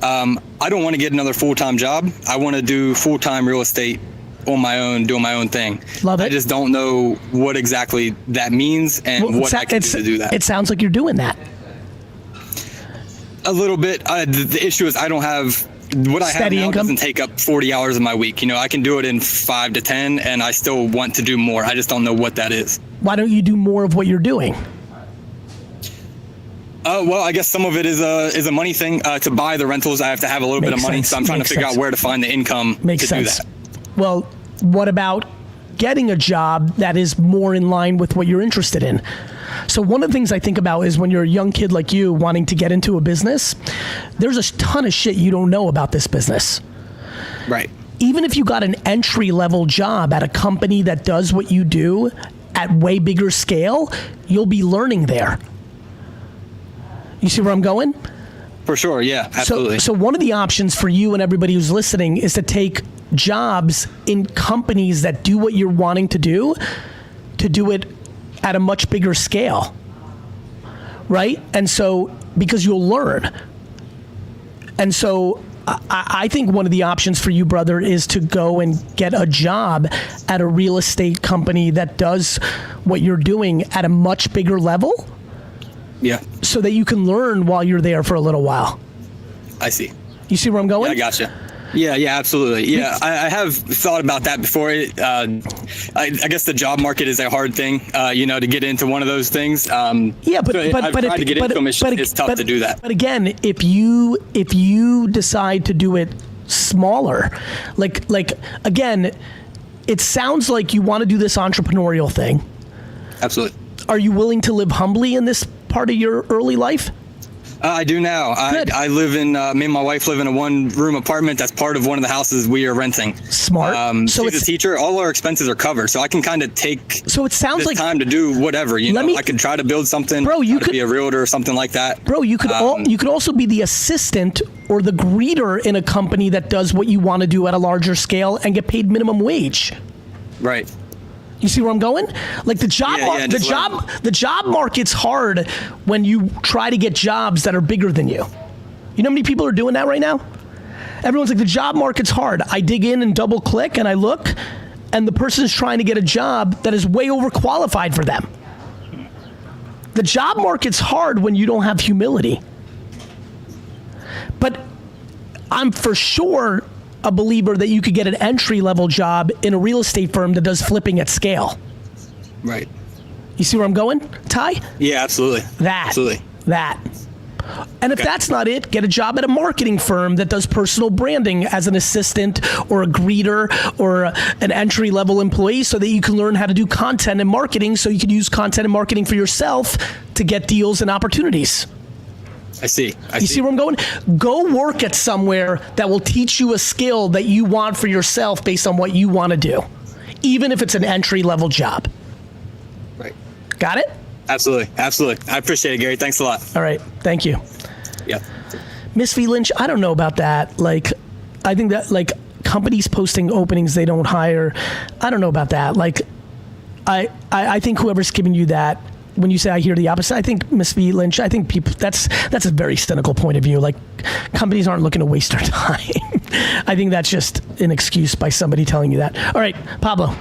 I don't want to get another full-time job. I want to do full-time real estate on my own, doing my own thing. Love it. I just don't know what exactly that means and what I can do to do that. It sounds like you're doing that. A little bit. The issue is I don't have what I have now income doesn't take up 40 hours of my week. You know, I can do it in 5 to 10, and I still want to do more. I just don't know what that is. Why don't you do more of what you're doing? Well, I guess some of it is a money thing. To buy the rentals, I have to have a little bit of money, so I'm trying to figure out where to find the income to do that. Well, what about getting a job that is more in line with what you're interested in? So one of the things I think about is when you're a young kid like you wanting to get into a business, there's a ton of shit you don't know about this business. Right. Even if you got an entry-level job at a company that does what you do at way bigger scale, you'll be learning there. You see where I'm going? For sure, yeah, absolutely. So one of the options for you and everybody who's listening is to take jobs in companies that do what you're wanting to do it at a much bigger scale, right? And so, because you'll learn. And so, I think one of the options for you, brother, is to go and get a job at a real estate company that does what you're doing at a much bigger level. Yeah. So that you can learn while you're there for a little while. I see. You see where I'm going? Yeah, I gotcha. Yeah, absolutely. Yeah, I have thought about that before. I guess the job market is a hard thing, to get into one of those things. But I've tried to get into them. It's tough to do that. But again, if you decide to do it smaller, like again, it sounds like you want to do this entrepreneurial thing. Absolutely. Are you willing to live humbly in this part of your early life? I do now. I live in, me and my wife live in a 1-room apartment that's part of one of the houses we are renting. Smart. So she's a teacher. All our expenses are covered, so I can kind of take so it sounds like time to do whatever. I could try to build something. Bro, you could be a realtor or something like that. Bro, you could you could also be the assistant or the greeter in a company that does what you want to do at a larger scale and get paid minimum wage. Right. You see where I'm going? Like the job market's hard when you try to get jobs that are bigger than you. You know how many people are doing that right now? Everyone's like, the job market's hard. I dig in and double click and I look, and the person is trying to get a job that is way overqualified for them. The job market's hard when you don't have humility. But I'm for sure a believer that you could get an entry-level job in a real estate firm that does flipping at scale. Right. You see where I'm going, Ty? Yeah, absolutely. Absolutely. And if that's not it, get a job at a marketing firm that does personal branding as an assistant or a greeter or an entry-level employee so that you can learn how to do content and marketing so you can use content and marketing for yourself to get deals and opportunities. I see. You see where I'm going? Go work at somewhere that will teach you a skill that you want for yourself based on what you want to do, even if it's an entry-level job. Right. Got it? Absolutely. I appreciate it, Gary. Thanks a lot. All right. Thank you. Yeah. Miss V. Lynch, I don't know about that. I think that, companies posting openings they don't hire, I don't know about that. I think whoever's giving you that, when you say I hear the opposite, I think, Miss V. Lynch, I think people, that's a very cynical point of view. Companies aren't looking to waste their time. I think that's just an excuse by somebody telling you that. All right, Pablo.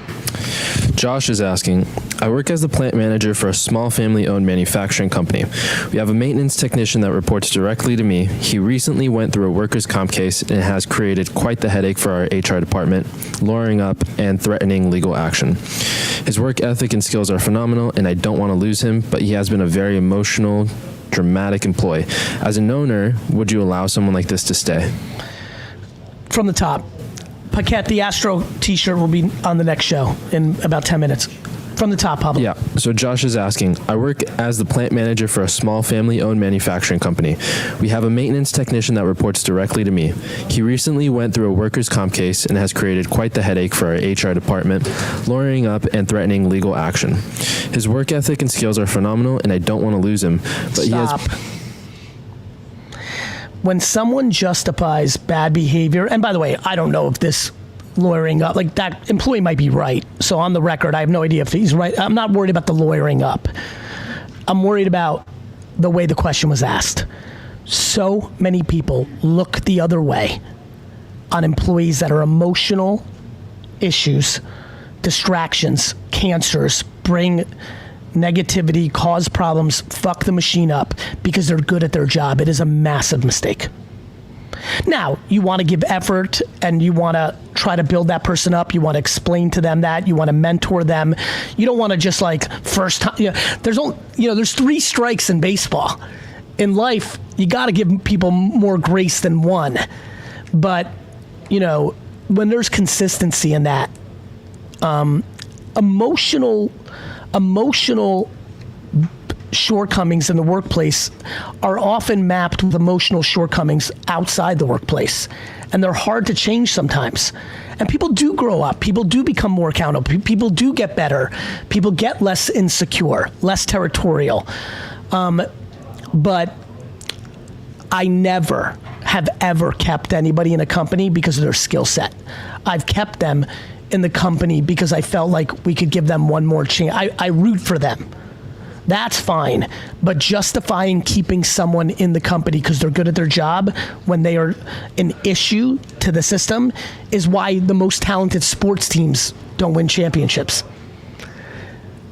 Josh is asking, I work as the plant manager for a small family-owned manufacturing company. We have a maintenance technician that reports directly to me. He recently went through a workers' comp case and has created quite the headache for our HR department, lawyering up and threatening legal action. His work ethic and skills are phenomenal, and I don't want to lose him, but he has been a very emotional, dramatic employee. As an owner, would you allow someone like this to stay? From the top. Paquette, the Astro T-shirt will be on the next show in about 10 minutes. From the top, Pablo. Yeah, so Josh is asking, I work as the plant manager for a small family-owned manufacturing company. We have a maintenance technician that reports directly to me. He recently went through a workers' comp case and has created quite the headache for our HR department, lawyering up and threatening legal action. His work ethic and skills are phenomenal, and I don't want to lose him. But Stop. When someone justifies bad behavior, and by the way, I don't know if this lawyering up, that employee might be right. So on the record, I have no idea if he's right. I'm not worried about the lawyering up. I'm worried about the way the question was asked. So many people look the other way on employees that are emotional issues, distractions, cancers, bring negativity, cause problems, fuck the machine up because they're good at their job. It is a massive mistake. Now, you want to give effort and you want to try to build that person up. You want to explain to them that. You want to mentor them. You don't want to just first time. There's 3 strikes in baseball. In life, you got to give people more grace than one. But, when there's consistency in that, emotional shortcomings in the workplace are often mapped with emotional shortcomings outside the workplace. And they're hard to change sometimes. And people do grow up. People do become more accountable. People do get better. People get less insecure, less territorial. But I never have ever kept anybody in a company because of their skill set. I've kept them in the company because I felt like we could give them one more chance. I root for them. That's fine. But justifying keeping someone in the company because they're good at their job when they are an issue to the system is why the most talented sports teams don't win championships.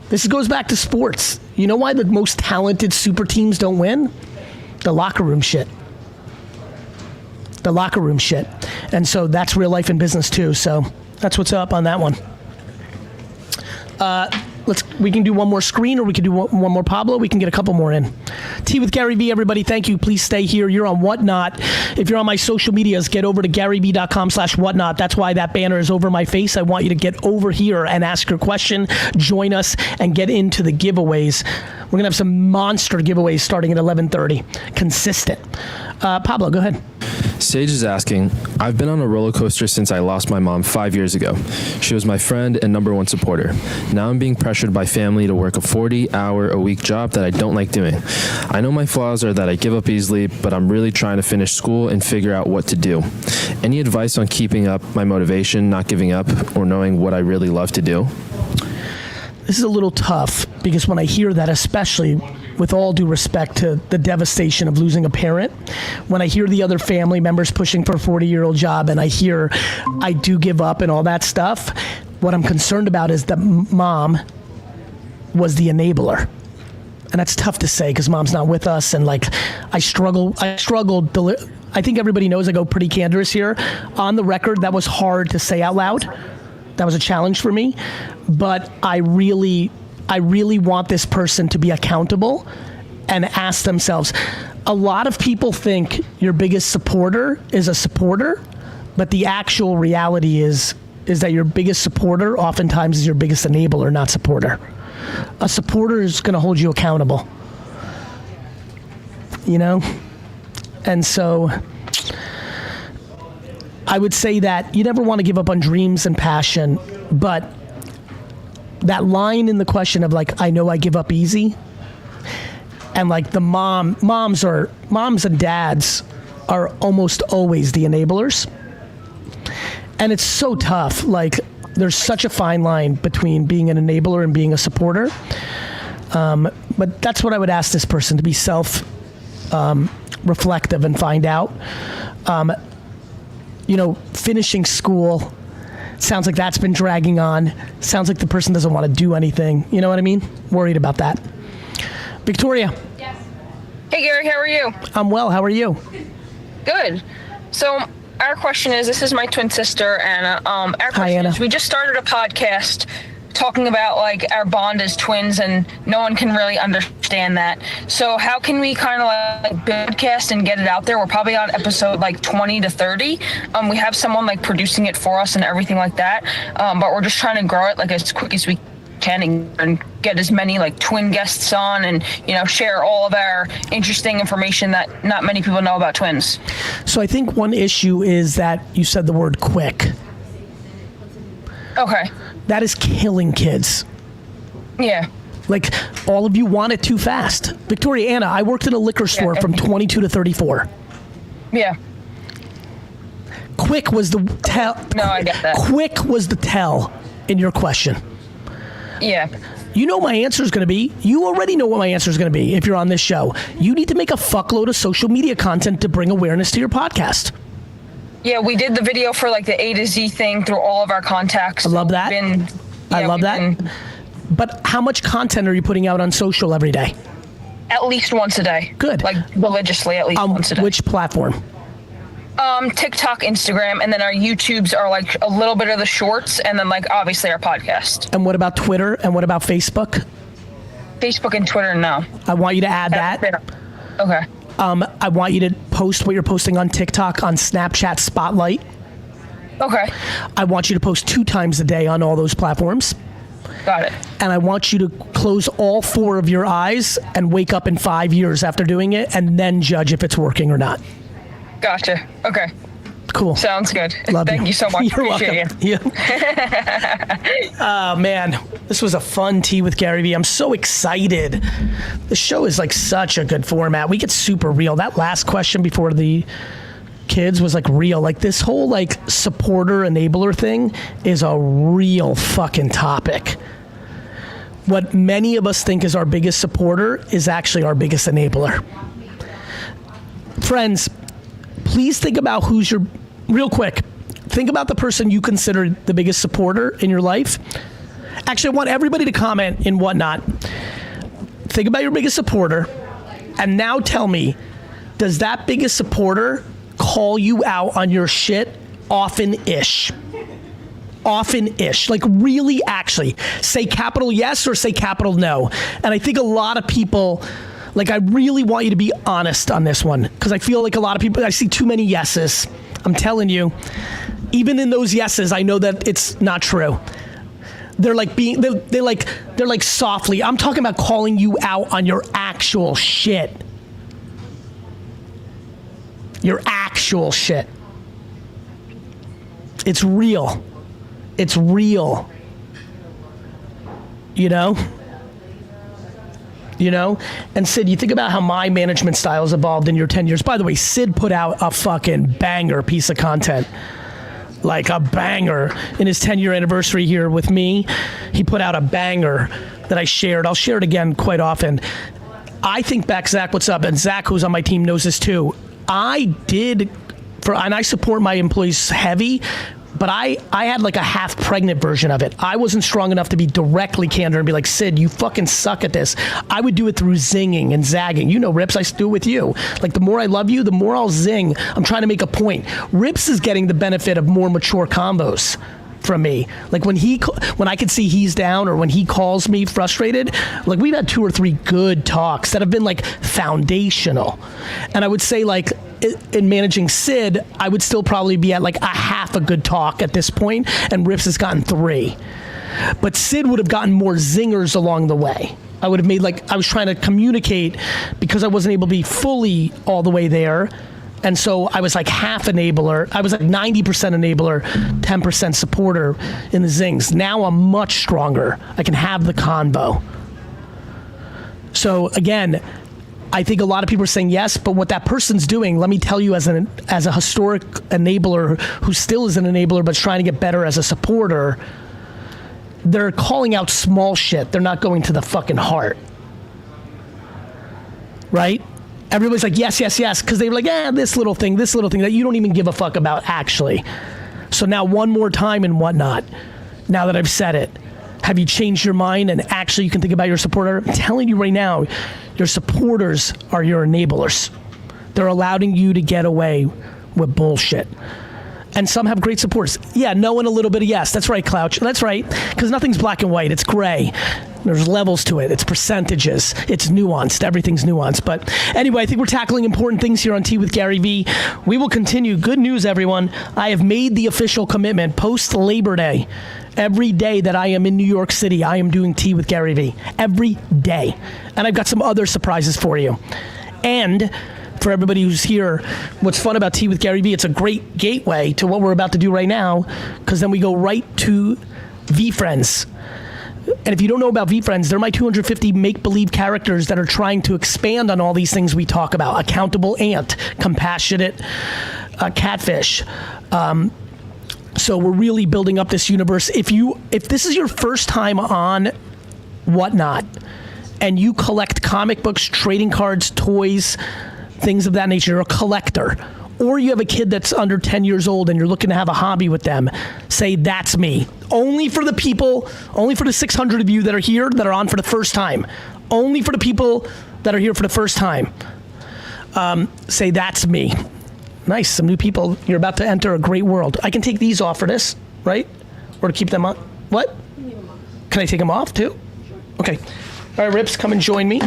This goes back to sports. You know why the most talented super teams don't win? The locker room shit. the locker room shit. And so that's real life in business too. So that's what's up on that one. We can do one more screen, or we can do one more Pablo. We can get a couple more in. Tea with GaryVee, everybody. Thank you. Please stay here. You're on Whatnot. If you're on my social medias, get over to GaryVee.com/whatnot. That's why that banner is over my face. I want you to get over here and ask your question, join us, and get into the giveaways. We're going to have some monster giveaways starting at 11:30. Consistent. Pablo, go ahead. Sage is asking, I've been on a roller coaster since I lost my mom 5 years ago. She was my friend and number one supporter. Now I'm being pressured by family to work a 40-hour-a-week job that I don't like doing. I know my flaws are that I give up easily, but I'm really trying to finish school and figure out what to do. Any advice on keeping up my motivation, not giving up, or knowing what I really love to do? This is a little tough, because when I hear that, especially with all due respect to the devastation of losing a parent, when I hear the other family members pushing for a 40-year-old job, and I hear I do give up and all that stuff, what I'm concerned about is that mom was the enabler. And that's tough to say because mom's not with us, and like I struggled. I think everybody knows I go pretty candorous here. On the record, that was hard to say out loud. That was a challenge for me, but I really want this person to be accountable and ask themselves. A lot of people think your biggest supporter is a supporter, but the actual reality is that your biggest supporter oftentimes is your biggest enabler, not supporter. A supporter is going to hold you accountable, you know? And so I would say that you never want to give up on dreams and passion, but that line in the question of like, I know I give up easy, and like the moms and dads are almost always the enablers. And it's so tough. Like there's such a fine line between being an enabler and being a supporter. But that's what I would ask this person, to be reflective and find out. Finishing school, sounds like that's been dragging on. Sounds like the person doesn't want to do anything. You know what I mean? Worried about that. Victoria. Yes. Hey Gary, how are you? I'm well, how are you? Good. So our question is, this is my twin sister, Anna. Our question is, we just started a podcast talking about like our bond as twins, and no one can really understand that. So how can we kind of like podcast and get it out there? We're probably on episode like 20 to 30. We have someone like producing it for us and everything like that. But we're just trying to grow it like as quick as we can and get as many like twin guests on, and share all of our interesting information that not many people know about twins. So I think one issue is that you said the word quick. Okay. That is killing kids. Yeah. Like, all of you want it too fast. Victoria, Anna, I worked in a liquor store from 22 to 34. Yeah. Quick was the tell. No, I get that. Quick was the tell in your question. Yeah. You know my answer is going to be, you already know what my answer is going to be if you're on this show. You need to make a fuckload of social media content to bring awareness to your podcast. Yeah, we did the video for like the A to Z thing through all of our contacts. I love that. I love that. But how much content are you putting out on social every day? At least once a day. Good. Like religiously, at least once a day. Which platform? TikTok, Instagram, and then our YouTubes are like a little bit of the shorts, and then like obviously our podcast. And what about Twitter? And what about Facebook? Facebook and Twitter, no. I want you to add that. Okay. I want you to post what you're posting on TikTok, on Snapchat Spotlight. Okay. I want you to post 2 times a day on all those platforms. Got it. And I want you to close all 4 of your eyes and wake up in 5 years after doing it, and then judge if it's working or not. Gotcha. Okay. Cool. Sounds good. Love Thank you so much. You're Appreciate welcome. Yeah. Man, this was a fun tea with GaryVee. I'm so excited. The show is like such a good format. We get super real. That last question before the kids was like real. Like this whole like supporter enabler thing is a real fucking topic. What many of us think is our biggest supporter is actually our biggest enabler. Friends, please think about real quick, think about the person you consider the biggest supporter in your life. Actually, I want everybody to comment in Whatnot. Think about your biggest supporter, and now tell me, does that biggest supporter call you out on your shit often-ish. Often-ish. Like really actually. Say capital yes or say capital no. And I think a lot of people, like I really want you to be honest on this one because I feel like a lot of people, I see too many yeses. I'm telling you, even in those yeses, I know that it's not true. They're like they're like softly. I'm talking about calling you out on your actual shit. Your actual shit. It's real. It's real. You know? You know? And Sid, you think about how my management style has evolved in your 10 years. By the way, Sid put out a fucking banger piece of content. Like a banger. In his 10-year anniversary here with me, he put out a banger that I shared. I'll share it again quite often. I think back, Zach, what's up? And Zach, who's on my team, knows this too. And I support my employees heavy, but I had like a half pregnant version of it. I wasn't strong enough to be directly candor and be like, Sid, you fucking suck at this. I would do it through zinging and zagging. You know, Rips, I do it with you. Like the more I love you, the more I'll zing. I'm trying to make a point. Rips is getting the benefit of more mature combos from me. Like when I can see he's down or when he calls me frustrated, like we've had 2 or 3 good talks that have been like foundational. And I would say like in managing Sid, I would still probably be at like a half a good talk at this point, and Rips has gotten 3. But Sid would have gotten more zingers along the way. I would have made like, I was trying to communicate because I wasn't able to be fully all the way there. And so I was like half enabler. I was like 90% enabler, 10% supporter in the zings. Now I'm much stronger. I can have the convo. So again, I think a lot of people are saying yes, but what that person's doing, let me tell you as a historic enabler who still is an enabler but is trying to get better as a supporter, they're calling out small shit. They're not going to the fucking heart. Right? Everybody's like, yes, yes, yes, because they were like, this little thing that you don't even give a fuck about actually. So now one more time and whatnot, now that I've said it. Have you changed your mind and actually you can think about your supporter? I'm telling you right now, your supporters are your enablers. They're allowing you to get away with bullshit. And some have great supporters. Yeah, no and a little bit of yes. That's right, Clouch. That's right, because nothing's black and white. It's gray. There's levels to it. It's percentages. It's nuanced. Everything's nuanced. But anyway, I think we're tackling important things here on Tea with Gary Vee. We will continue. Good news, everyone. I have made the official commitment post-Labor Day. Every day that I am in New York City, I am doing Tea with Gary Vee. Every day. And I've got some other surprises for you. And for everybody who's here, what's fun about Tea with Gary Vee, it's a great gateway to what we're about to do right now, because then we go right to VFriends. And if you don't know about VFriends, they're my 250 make-believe characters that are trying to expand on all these things we talk about. Accountable ant, compassionate catfish. So we're really building up this universe. If this is your first time on Whatnot, and you collect comic books, trading cards, toys, things of that nature, you're a collector, or you have a kid that's under 10 years old and you're looking to have a hobby with them, say, that's me. Only for the 600 of you that are here that are on for the first time. Only for the people that are here for the first time. Say, that's me. Nice, some new people. You're about to enter a great world. I can take these off for this, right? Or to keep them on. What? Can I take them off too? Okay. All right, Rips, come and join me.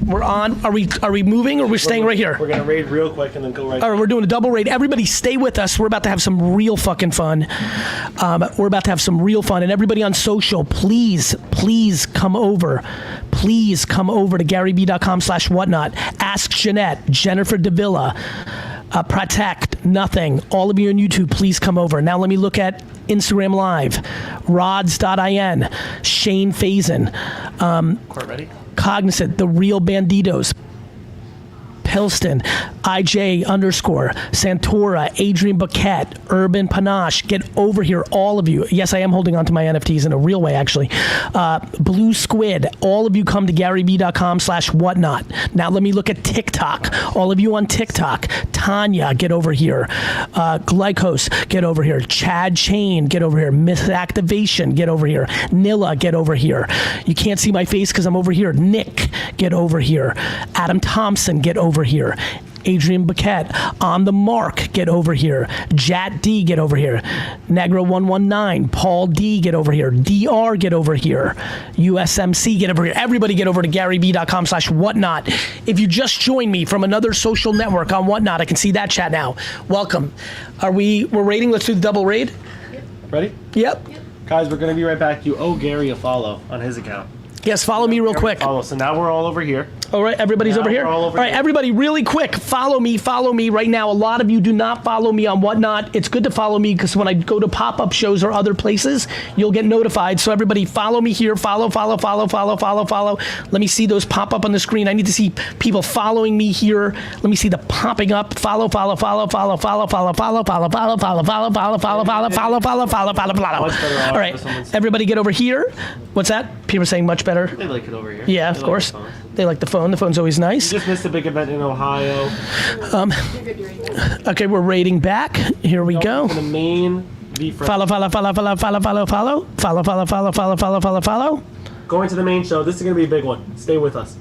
We're on. Are we moving or we're staying right here? We're going to raid real quick and then go right. All right, we're doing a double raid. Everybody stay with us. We're about to have some real fucking fun. We're about to have some real fun. And everybody on social, please come over. Please come over to GaryVee.com/whatnot. Ask Jeanette, Jennifer Davila, Protect, Nothing. All of you on YouTube, please come over. Now let me look at Instagram Live. Rods.in, Shane Faison. Court ready? Cognizant, The Real Banditos, Pilston, IJ _ Santora, Adrian Buquette, Urban Panache. Get over here, all of you. Yes, I am holding on to my NFTs in a real way, actually. Blue Squid, all of you come to GaryVee.com/whatnot. Now let me look at TikTok. All of you on TikTok. Tanya, get over here. Glycos, get over here. Chad Chain, get over here. Myth Activation, get over here. Nilla, get over here. You can't see my face because I'm over here. Nick, get over here. Adam Thompson, get over here. Adrian Paquette. On the Mark, get over here. Jat D, get over here. Negro119, Paul D, get over here. DR, get over here. USMC, get over here. Everybody get over to GaryVee.com/whatnot. If you just joined me from another social network on Whatnot, I can see that chat now. Welcome. We're rating, let's do the double raid. Ready? Yep. Guys, we're going to be right back. You owe Gary a follow on his account. Yes, follow me real quick. Follow. So now we're all over here. All right, everybody's over here? All right, everybody, really quick, follow me right now. A lot of you do not follow me on Whatnot. It's good to follow me because when I go to pop-up shows or other places, you'll get notified. So everybody follow me here. Follow. Let me see those pop up on the screen. I need to see people following me here. Let me see the popping up. Follow. All right, everybody get over here. What's that? People are saying much better. They like it over here. Yeah, of course. They like the phone. The phone's always nice. You just missed a big event in Ohio. Okay, we're rating back. Here we go. The main Follow. Going to the main show. This is going to be a big one. Stay with us.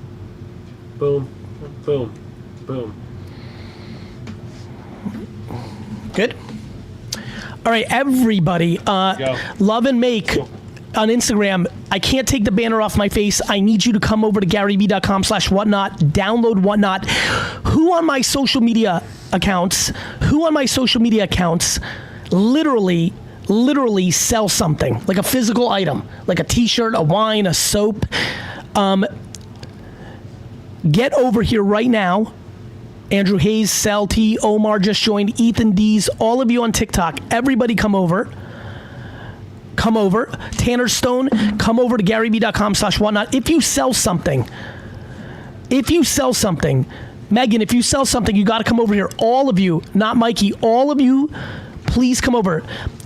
Boom, boom, boom. Good. All right, everybody. Love and Make on Instagram. I can't take the banner off my face. I need you to come over to GaryVee.com/whatnot. Download Whatnot. Who on my social media accounts literally sell something, like a physical item, like a t-shirt, a wine, a soap. Get over here right now. Andrew Hayes, Sel T, Omar just joined, Ethan Dees, all of you on TikTok. Everybody come over. Tanner Stone, come over to GaryVee.com/whatnot. If you sell something, Megan, if you sell something, you got to come over here. All of you, not Mikey, all of you, please come over.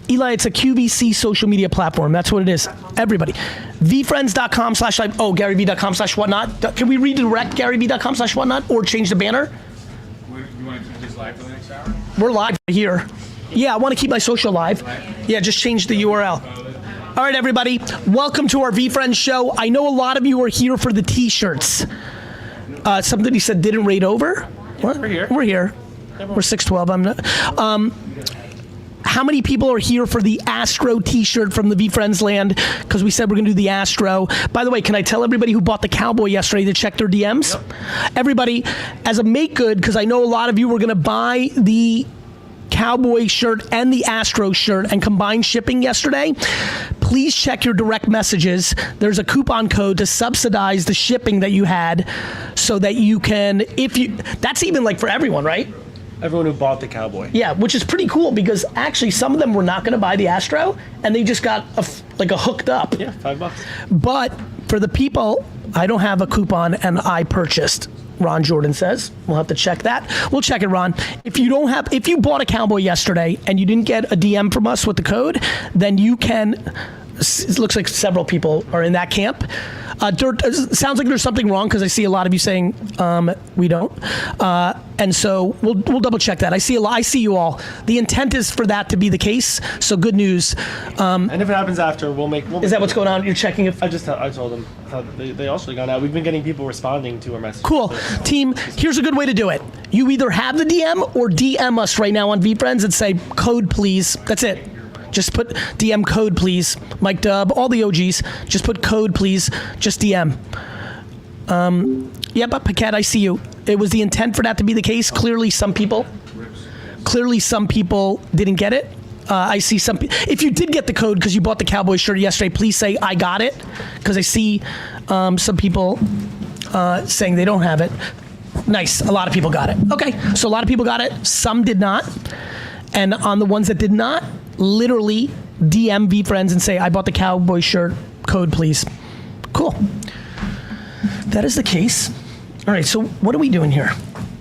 Eli, it's a QVC social media platform. That's what it is. Everybody. VFriends.com/ GaryVee.com/whatnot. Can we redirect GaryVee.com/whatnot or change the banner? You want to keep this live for the next hour? We're live here. Yeah, I want to keep my social live. Yeah, just change the URL. All right, everybody. Welcome to our VFriends show. I know a lot of you are here for the T-shirts. Somebody said didn't raid over? What? We're here. We're here. We're 612. I'm not. How many people are here for the Astro T-shirt from the VFriends land? Because we said we're going to do the Astro. By the way, can I tell everybody who bought the Cowboy yesterday to check their DMs? Yep. Everybody, as a make good, because I know a lot of you were going to buy the Cowboy shirt and the Astro shirt and combined shipping yesterday, please check your direct messages. There's a coupon code to subsidize the shipping that you had so that you can, that's even like for everyone, right? Everyone who bought the Cowboy. Yeah, which is pretty cool because actually some of them were not going to buy the Astro and they just got a hooked up. Yeah, $5. But for the people, I don't have a coupon and I purchased. Ron Jordan says. We'll have to check that. We'll check it, Ron. If you bought a Cowboy yesterday and you didn't get a DM from us with the code, then you can, it looks like several people are in that camp. Dirt, sounds like there's something wrong because I see a lot of you saying we don't. And so we'll double check that. I see you all. The intent is for that to be the case. So good news. And if it happens after, we'll make. Is that what's going on? You're checking if I told them. They also gone out. We've been getting people responding to our messages. Cool. Team, here's a good way to do it. You either have the DM or DM us right now on VFriends and say code please. That's it. Just put DM code please. Mike Dub, all the OGs. Just put code please. Just DM. Yeah, but Paquette, I see you. It was the intent for that to be the case. Clearly some people didn't get it. I see some. If you did get the code because you bought the Cowboy shirt yesterday, please say I got it, because I see some people saying they don't have it. Nice, a lot of people got it. Okay, so a lot of people got it. Some did not, and on the ones that did not, literally DM VFriends and say I bought the Cowboy shirt. Code please. Cool. That is the case. All right, so what are we doing here?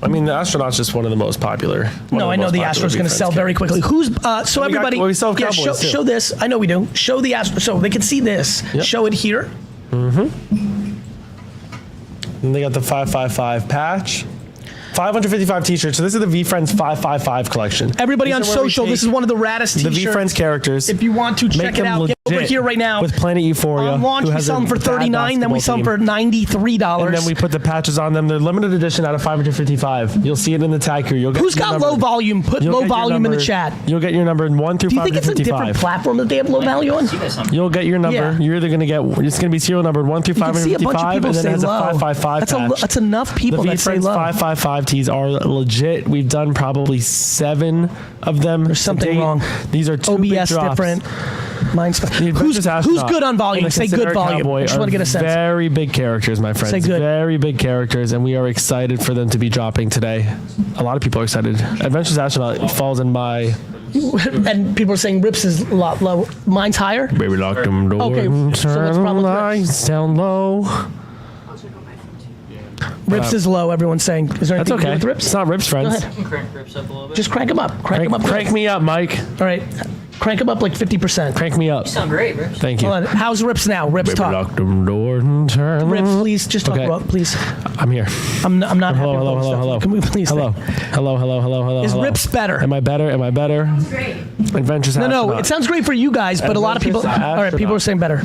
I mean, the astronaut's just one of the most popular. No, I know the Astro's going to sell very quickly. Who's so everybody? We sell Cowboys too. Show this. I know we do. Show the Astro so they can see this. Yep. Show it here. Mm-hmm. And they got the 555 patch. 555 t-shirts. So this is the VFriends 555 collection. Everybody on social, this is one of the raddest t-shirts. The VFriends characters. If you want to check it out, get over here right now with Planet Euphoria. On launch, who we has sell a them for bad $39, then we sell them for $93. And then we put the patches on them. They're limited edition out of 555. You'll see it in the tag here. You'll get Who's got low volume? Put low volume in the chat. You'll get your number in 1 through 555. Do you think it's a different platform that they have low value on? You'll get your number. Yeah. You're either going to get, it's going to be serial numbered 1 through You can see a bunch of 555, people and then say it has a low. 555 patch. That's enough people The that say VFriends low. 555 tees are legit. We've done probably 7 of them. There's something wrong. These are 2 big OBS drops. different. Mine's Who's good on volume? Say good volume. I just want to get a sense. Very big characters, my friends. Say good. Very big characters, and we are excited for them to be dropping today. A lot of people are excited. Adventures Astronaut falls in my... And people are saying Rips is a lot low. Mine's higher? Baby, lock them doors. Okay, so what's the problem with lights down low. Rips is low, everyone's saying. Is there anything That's okay. to do with Rips? It's not Rips, friends. Go ahead. You can crank Rips up a little bit. Just crank them up. Crank me up, Mike. All right. Crank them up like 50%. Crank me up. You sound great, Rips. Thank you. Hold on. How's Rips now? Rips Baby, talk. lock them doors and turn. Rips, please, just talk Okay. about, please. I'm here. I'm not happy Hello, about hello, stuff. hello. Can we please? Hello. Hello. Is Rips better? Am I better? Great. Adventures No, Astronaut. it sounds great for you guys, but a lot of people. Adventures All right, people are saying better.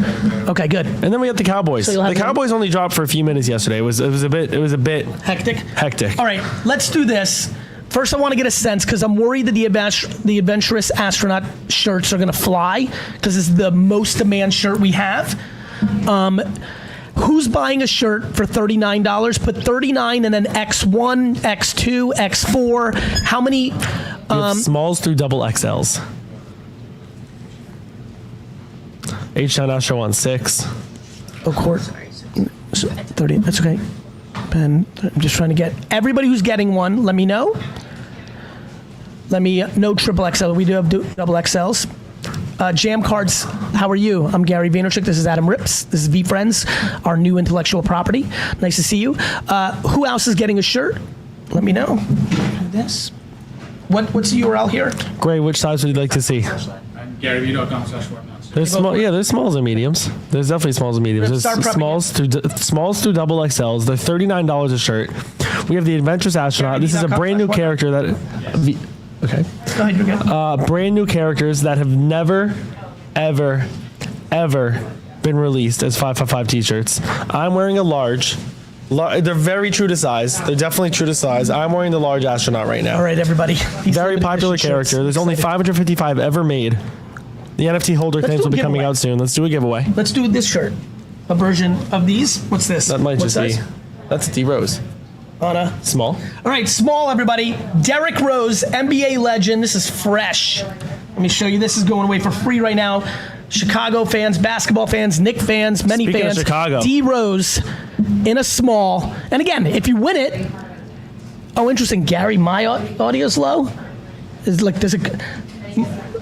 Okay, good. And then we have the Cowboys. So you'll have The Cowboys only dropped for a few minutes yesterday. It was a bit Hectic. hectic. All right, let's do this. First, I want to get a sense because I'm worried that the Adventurous Astronaut shirts are going to fly because it's the most demand shirt we have. Who's buying a shirt for $39? Put 39 and then X1, X2, X4. How many? We have smalls through double XLs. H-Town Astro on 6. Of course. 30. That's okay. Ben, I'm just trying to get everybody who's getting one. Let me know. Let me know triple XL. We do have double XLs. Jam Cards, how are you? I'm Gary Vaynerchuk. This is Adam Rips. This is VFriends, our new intellectual property. Nice to see you. Who else is getting a shirt? Let me know. This. What's the URL here? Gray, which size would you like to see? GaryVee.com/whatnot. There's small, yeah. There's smalls and mediums. There's definitely smalls and mediums. There's Start prepping smalls through double XLs. They're $39 a shirt. We have the Adventurous Astronaut. This is a brand new character that. Okay. Go ahead, you're good. Brand new characters that have never, ever been released as 555 t-shirts. I'm wearing a large. They're very true to size. They're definitely true to size. I'm wearing the large astronaut right now. All right, everybody. These Very limited popular edition shirts. character. There's only Excited. 555 ever made. The NFT holder Let's claims do a will be coming giveaway. out soon. Let's do a giveaway. Let's do this shirt. A version of these. What's this? That might What just be. size? That's D Rose. Anna. Small. All right, small, everybody. Derrick Rose, NBA legend. This is fresh. Let me show you. This is going away for free right now. Chicago fans, basketball fans, Knicks fans, many Speaking of fans. Chicago. D Rose in a small. And again, if you win it, oh, interesting. Gary, my audio's low. Is like there's a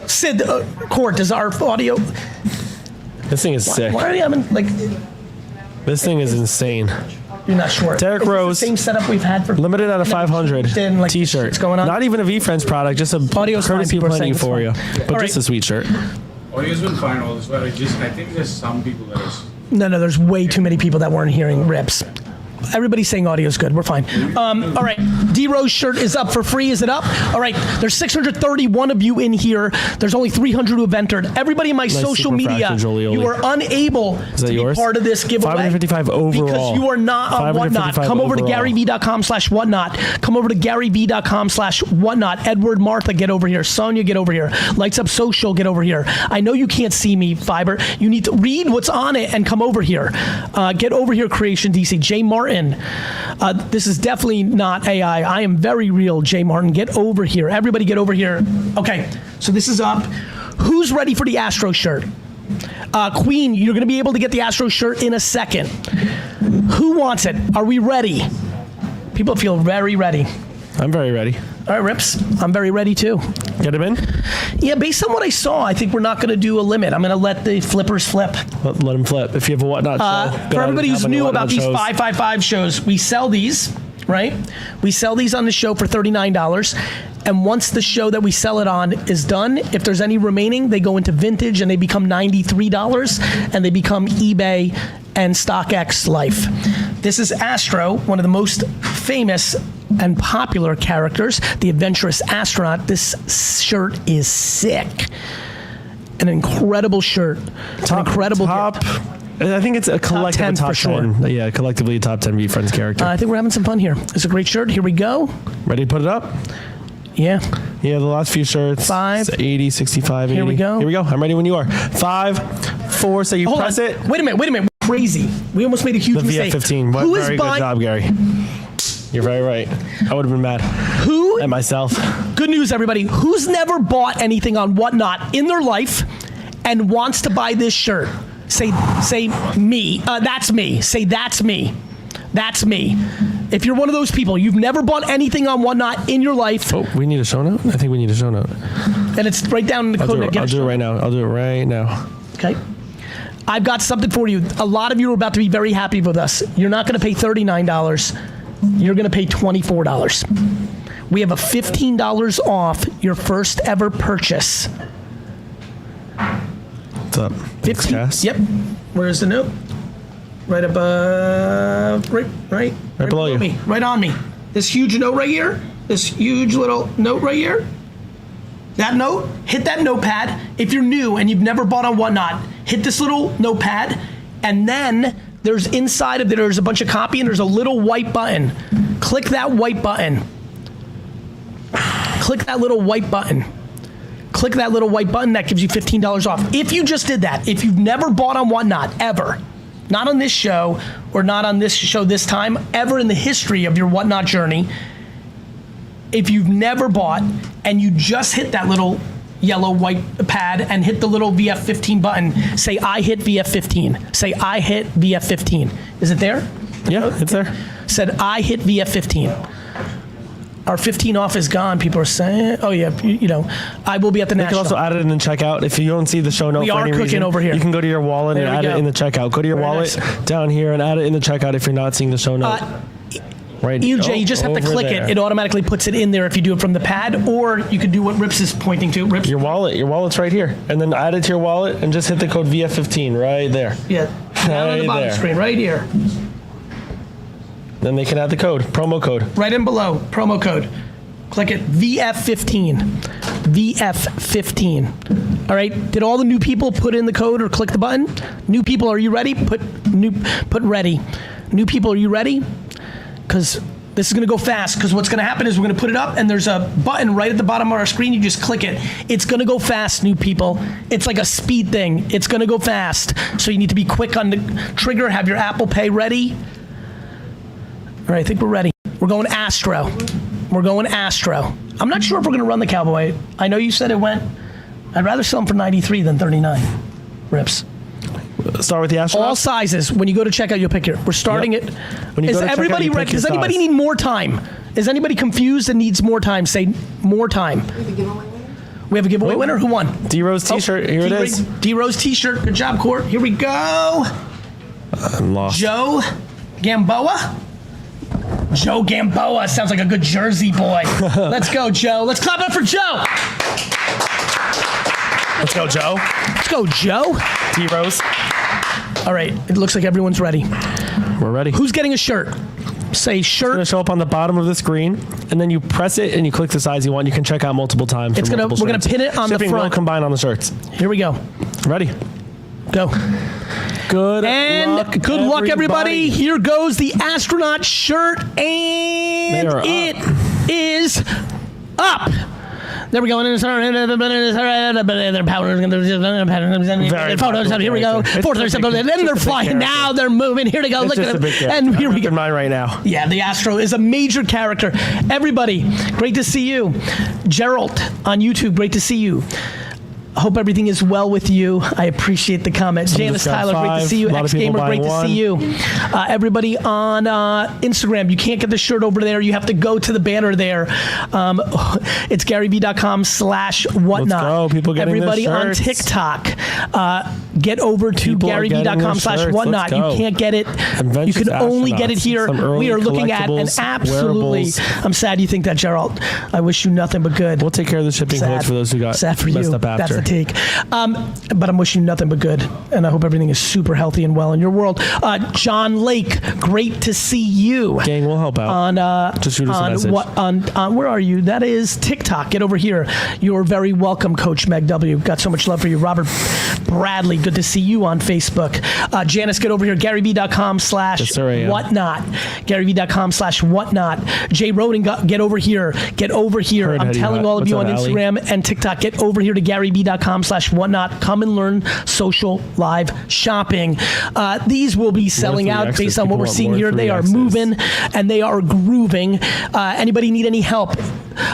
Sid Court. Does our audio? This thing is sick. Why are you having like? This thing is insane. You're not sure. Derrick Is this Rose. the same setup we've had for Limited out of 500 like, t-shirt. what's going on? Not even a VFriends product, just a Audio's fine, courtesy people are Planet saying it's Euphoria. fine. But All just right. a sweet shirt. Audio's been fine all this while. I think there's some people that is. No, there's way too many people that weren't hearing Rips. Everybody's saying audio's good. We're fine. All right. D Rose shirt is up for free. Is it up? All right. There's 631 of you in here. There's only 300 who have entered. Everybody in my social super media, fracture, Jolie. you are unable to be yours? part of this giveaway. 555 overall. Because you are not on Whatnot. 555 Come over to overall. GaryVee.com/whatnot. Come over to GaryVee.com/whatnot. Edward, Martha, get over here. Sonia, get over here. Lights Up Social, get over here. I know you can't see me, Fiber. You need to read what's on it and come over here. Get over here, Creation DC. Jay Martin. This is definitely not AI. I am very real, Jay Martin. Get over here. Everybody get over here. Okay, so this is up. Who's ready for the Astro shirt? Queen, you're going to be able to get the Astro shirt in a second. Who wants it? Are we ready? People feel very ready. I'm very ready. All right, Rips. I'm very ready too. Get him in? Yeah, based on what I saw, I think we're not going to do a limit. I'm going to let the flippers flip. Let him flip. If you have a Whatnot show. For everybody who's new about these shows. 555 shows, we sell these, right? We sell these on the show for $39. And once the show that we sell it on is done, if there's any remaining, they go into vintage and they become $93 and they become eBay and StockX life. This is Astro, one of the most famous and popular characters, the Adventurous Astronaut. This shirt is sick. an incredible shirt. An incredible gift. I think it's a collective Top 10 top for sure. 10. Yeah, collectively a top 10 VFriends character. I think we're having some fun here. It's a great shirt. Here we go. Ready to put it up? Yeah. Yeah, the last few shirts. 5. 80, 65, 80. Here we go. Here we go. I'm ready when you are. 5, 4, so you Hold press on. it. Wait a minute. Crazy. We almost made a huge The mistake. VF15. Who is Very good job, Gary. You're very right. I would have been mad at myself. Good news, everybody. Who's never bought anything on Whatnot in their life and wants to buy this shirt? Say me. That's me. Say that's me. That's me. If you're one of those people, you've never bought anything on Whatnot in your life. Oh, we need a show note? I think we need a show note. And it's right down in the code. I'll do it right now. I'll do it right now. Okay. I've got something for you. A lot of you are about to be very happy with us. You're not going to pay $39. You're going to pay $24. We have a $15 off your first ever purchase. What's up? 15. Yep. Where's the note? Right above. Right below you. Me. Right on me. This huge note right here. This huge little note right here. That note. Hit that notepad. If you're new and you've never bought on Whatnot, hit this little notepad, and then there's inside of it, there's a bunch of copy, and there's a little white button. Click that white button. Click that little white button. Click that little white button. That gives you $15 off. If you just did that, if you've never bought on Whatnot, ever, not on this show or not on this show this time, ever in the history of your Whatnot journey, if you've never bought and you just hit that little yellow white pad and hit the little VF15 button, say I hit VF15. Say I hit VF15. Is it there? Yeah, it's there. Said I hit VF15. Our 15 off is gone. People are saying, oh yeah, I will be at the You National. can also add it in the checkout. If you don't see the show note We for are any cooking reason, over here. you can go to your wallet There and we add go. it in the checkout. Go to your Very wallet nice. down here and add it in the checkout if you're not seeing the show note. Right. EJ, you just have to over click there. it. It automatically puts it in there if you do it from the pad, or you can do what Rips is pointing to. Rips. Your wallet's right here. And then add it to your wallet and just hit the code VF15 right there. Yeah. Down on the Right bottom there. screen, right here. Then they can add the code, promo code. Right in below, promo code. Click it, VF15. VF15. All right, did all the new people put in the code or click the button? New people, are you ready? Put ready. New people, are you ready? Because this is going to go fast, because what's going to happen is we're going to put it up, and there's a button right at the bottom of our screen. You just click it. It's going to go fast, new people. It's like a speed thing. It's going to go fast. So you need to be quick on the trigger, have your Apple Pay ready. All right, I think we're ready. We're going Astro. We're going Astro. I'm not sure if we're going to run the Cowboy. I know you said it went. I'd rather sell them for 93 than 39. Rips. Start with the Astro. All sizes. When you go to checkout, you'll pick it. We're starting it. When you Is go to checkout, everybody you pick ready? your Does anybody size. need more time? Is anybody confused and needs more time? Say more time. We have a giveaway winner. Who won? D-Rose T-shirt. Here it is. D-Rose T-shirt. Good job, Court. Here we go. I'm lost. Joe Gamboa. Joe Gamboa sounds like a good Jersey boy. Let's go, Joe. Let's clap it up for Joe. Let's go, Joe. Let's go, Joe. D-Rose. All right. It looks like everyone's ready. We're ready. Who's getting a shirt? Say shirt. It's going to show up on the bottom of the screen, and then you press it and you click the size you want. You can check out multiple times. We're gonna pin it on the Shipping front. will combine on the shirts. Here we go. Ready? Go. Good luck, everybody. Here goes the astronaut shirt, and it is up. There we go. Here we go. And they're flying now. They're moving. Here they go. Look at them. And here we go. Mine right now. Yeah, the Astro is a major character. Everybody, great to see you. Gerald on YouTube, great to see you. Hope everything is well with you. I appreciate the comment. Janice Tyler, great to see you. X Gamer, great to see you. Everybody on Instagram, you can't get the shirt over there. You have to go to the banner there. It's GaryVee.com/whatnot. Let's go. People getting Everybody their on shirts. TikTok, get over to People are getting their GaryVee.com/whatnot. shirts. Let's You go. can't get it. Adventures You can only get it astronauts. here. Some early We are looking at an collectibles, absolutely. wearables. I'm sad you think that, Gerald. I wish you nothing but good. We'll take care of the shipping Sad. codes for those who got Sad for messed you. up after. That's the take. But I'm wishing you nothing but good, and I hope everything is super healthy and well in your world. John Lake, great to see you. Gang, we'll help out. On just shoot us a message. On where are you? That is TikTok. Get over here. You're very welcome, Coach Meg W. Got so much love for you. Robert Bradley, good to see you on Facebook. Janice, get over here. GaryVee.com/whatnot. GaryVee.com/whatnot. Jay Rodin, get over here. Get over here. I'm telling all of you on Instagram and TikTok, get over here to GaryVee.com/whatnot. Come and learn social live shopping. These will be selling out based on what we're seeing here. They are moving and they are grooving. Anybody need any help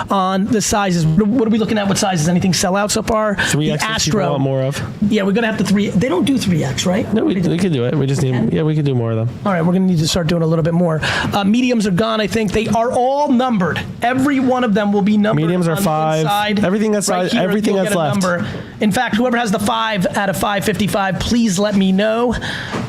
on the sizes? What are we looking at? What sizes? Anything sell out so far? 3X. Astro. Want more of? Yeah, we're gonna have the 3. They don't do 3X, right? No, we can do it. We just need. Yeah, we can do more of them. All right, we're gonna need to start doing a little bit more. Mediums are gone. I think they are all numbered. Every one of them will be numbered. Mediums are 5. Inside. Everything that's right here, everything that's left. Number. In fact, whoever has the 5 out of 555, please let me know.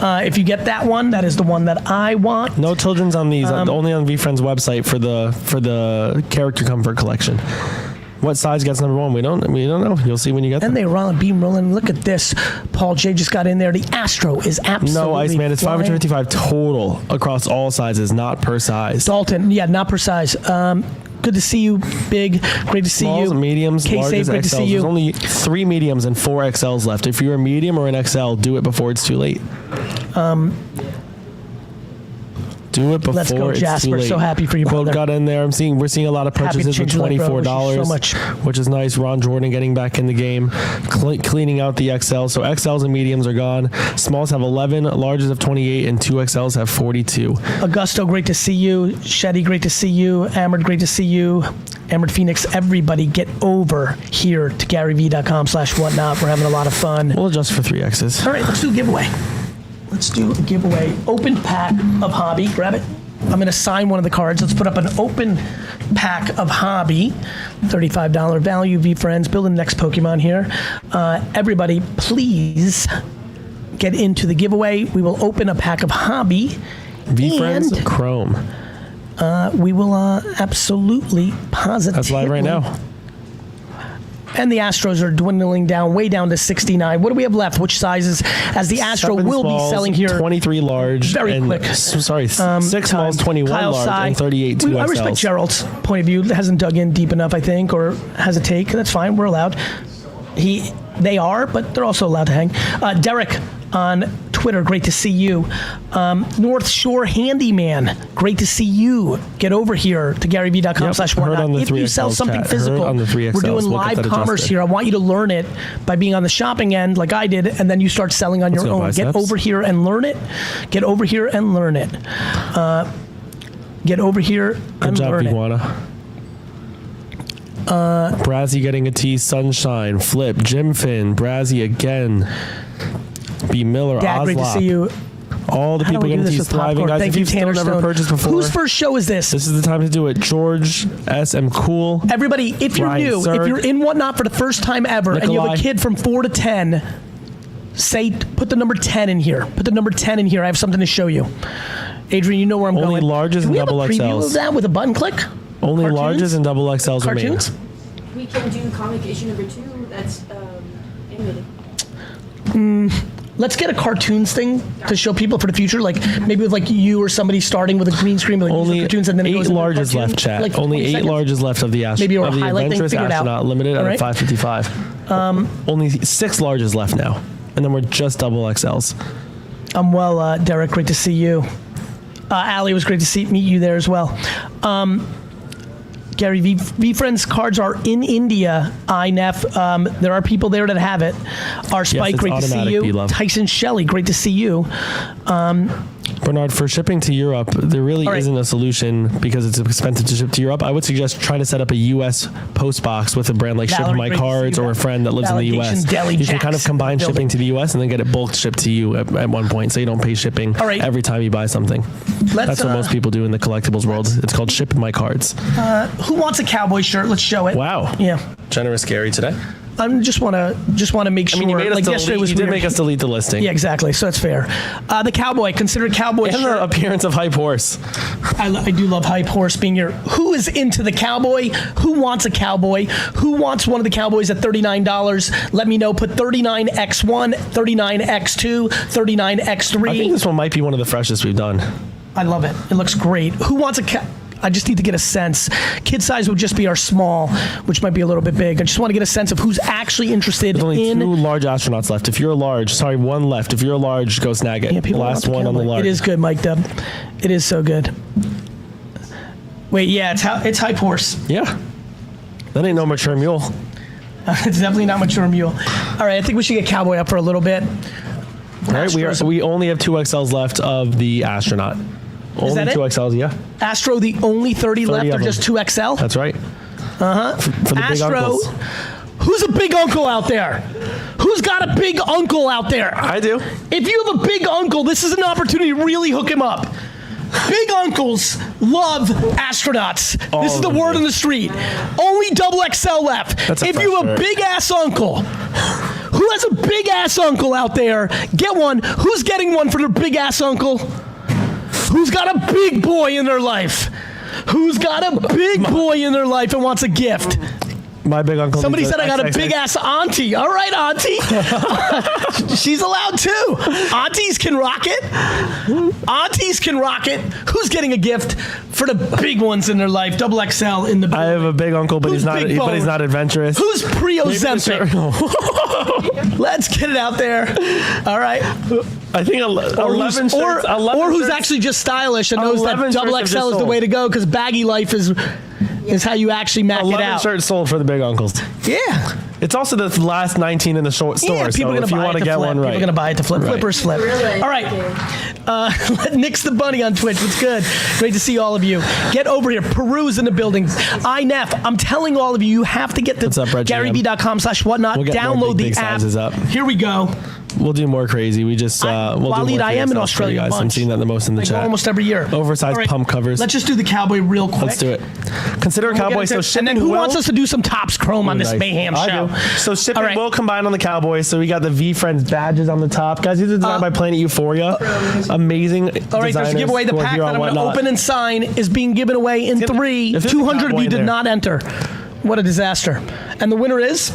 If you get that one, that is the one that I want. No children's on these. Only on VFriends website for the character comfort collection. What size gets number 1? We don't know. You'll see when you get them. And they roll beam rolling. Look at this. Paul J just got in there. The Astro is absolutely no, Iceman. It's 555 total across all sizes, not per size. Dalton, yeah, not per size. Good to see you, Big. Great to see Smalls, you. Mediums, K-Safe, larges, great to XLs. see you. There's only 3 mediums and 4 XLs left. If you're a medium or an XL, do it before it's too late. Do it before Let's go, it's Jasper. too late. So happy for you, Quote brother. got in there. We're seeing a lot of purchases for $24, so much. which is nice. Ron Jordan getting back in the game, cleaning out the XL. So XLs and mediums are gone. Smalls have 11, larges have 28, and 2 XLs have 42. Augusto, great to see you. Shetty, great to see you. Amard, great to see you. Amard Phoenix, everybody get over here to GaryVee.com/whatnot. We're having a lot of fun. We'll adjust for 3Xs. All right, let's do a giveaway. Let's do a giveaway. Open pack of Hobby. Grab it. I'm going to sign one of the cards. Let's put up an open pack of Hobby. $35 value. VFriends. Building the next Pokemon here. Everybody, please get into the giveaway. We will open a pack of Hobby. VFriends Chrome. We will absolutely positively. That's live right now. And the Astros are dwindling down, way down to 69. What do we have left? Which sizes? As the Astro 7 will smalls, be selling here. 23 large. Very and, quick. Sorry, 6 smalls, 21 Kyle large, Sy. and 38 2 XLs. I respect Gerald's point of view. Hasn't dug in deep enough, I think, or has a take. That's fine. We're allowed. They are, but they're also allowed to hang. Derek on Twitter, great to see you. North Shore Handyman, great to see you. Get over here to GaryVee.com/whatnot. If you sell something physical, we're doing live commerce here. I want you to learn it by being on the shopping end like I did, and then you start selling on your own. Get over here and learn it. Get over here and learn it. Get over here and learn it. Brazzy getting a T, Sunshine, Flip, Jim Finn, Brazzy again, B. Miller, Dad, great to see you. All the people getting T's thriving. Guys, Thank if you've still never purchased before, whose first show is this? This is the time to do it. George S. M. Cool. Everybody, if you're Ryan new, Zerg, if you're in Whatnot for the first time ever, Nikolai, and you have a kid from 4 to 10, put the number 10 in here. Put the number 10 in here. I have something to show you. Adrian, you know where I'm going. Only larges and double XLs. Do we have a preview of that with a button click? Only larges and double XLs Cartoons? remain. We can do comic issue number 2. That's animated. Let's get a cartoons thing to show people for the future, like maybe with like you or somebody starting with a green screen, like only cartoons, and then 8 larges left, chat. Like only 8 larges left of the maybe of the Adventurous thing, Astronaut limited at right. 555. Only 6 larges left now, and then we're just double XLs. Well, Derek, great to see you. Allie, it was great to meet you there as well. Gary, VFriends cards are in India, INEF. There are people there that have it. Our Spike, great to see you. B-Love. Tyson Shelley, great to see you. Bernard, for shipping to Europe, there really isn't a solution because it's expensive to ship to Europe. I would suggest trying to set up a U.S. post box with a brand like Ship My Cards or a friend that lives in the U.S. You can kind of combine shipping to the U.S. and then get it bulk shipped to you at one point, so you don't pay shipping every time you buy something. That's what most people do in the collectibles world. It's called Ship My Cards. Who wants a Cowboy shirt? Let's show it. Wow. Yeah. Generous Gary today. I just want to make sure. You made us like yesterday was you did weird. make us delete the listing. Yeah, exactly. So that's fair. The Cowboy, considered Cowboy And shirt. the appearance of Hype Horse. I do love Hype Horse being here. Who is into the Cowboy? Who wants a Cowboy? Who wants one of the Cowboys at $39? Let me know. Put 39X1, 39X2, 39X3. I think this one might be one of the freshest we've done. I love it. It looks great. Who wants a I just need to get a sense. Kid size would just be our small, which might be a little bit big. I just want to get a sense of who's actually interested There's only in. 2 large astronauts left. If you're a large, sorry, 1 left. If you're a large, go snag it. Yeah, people Last love one on the Cowboy. large. It is good, Mike Dub. It is so good. Wait, yeah, it's Hype Horse. Yeah. That ain't no mature mule. It's definitely not mature mule. All right, I think we should get Cowboy up for a little bit. All right, we only have 2 XLs left of the astronaut. Only that it? 2 XLs, yeah. Astro, the only 30 left of are just them. 2XL? That's right. Uh-huh. For the big Astro, uncles. who's a big uncle out there? Who's got a big uncle out there? I do. If you have a big uncle, this is an opportunity to really hook him up. Big uncles love astronauts. This is the word on the street. Only double XL left. If you have a big ass uncle, who has a big ass uncle out there, get one. Who's getting one for their big ass uncle? Who's got a big boy in their life? Who's got a big boy in their life and wants a gift? My big uncle. Somebody said I got a big ass auntie. All right, auntie. She's allowed too. Aunties can rock it. Aunties can rock it. Who's getting a gift for the big ones in their life? Double XL in the building. I have a big uncle, but he's not adventurous. Who's pre-Ozempic? Let's get it out there. All right. I think 11 shirts. Or who's actually just stylish and knows that double XL is the way to go because baggy life is how you actually mac it 11 out. shirts sold for the big uncles. Yeah. It's also the last 19 in the store. Yeah, people so are going if to you buy want it to to get flip. one People right. are going to buy it to flip. Right. Flippers flip. Really? All right. Nick's the Bunny on Twitch. What's good? Great to see all of you. Get over here. Peru's in the building. INEF. I'm telling all of you, you have to get the GaryVee.com/whatnot. We'll get more Download big the app. sizes up. Here we go. We'll do more crazy. We just we'll do Waleed, more I am in crazy stuff for you Australia guys. a bunch. I'm seeing that the most in the I go chat. almost every year. Oversized All right, pump covers. Let's just do the Cowboy real quick. Let's do it. Consider a Cowboy. So shipping and then who will- wants us to do some Tops Chrome on this Nice. mayhem I show? do. So shipping All right. will combine on the Cowboy. So we got the VFriends badges on the top. Guys, these are designed by Planet Euphoria. Amazing. All right, there's a giveaway. The pack that I'm going to open and sign is being given away in 3. if there's a 200 of Cowboy you in did there. not enter. What a disaster. And the winner is?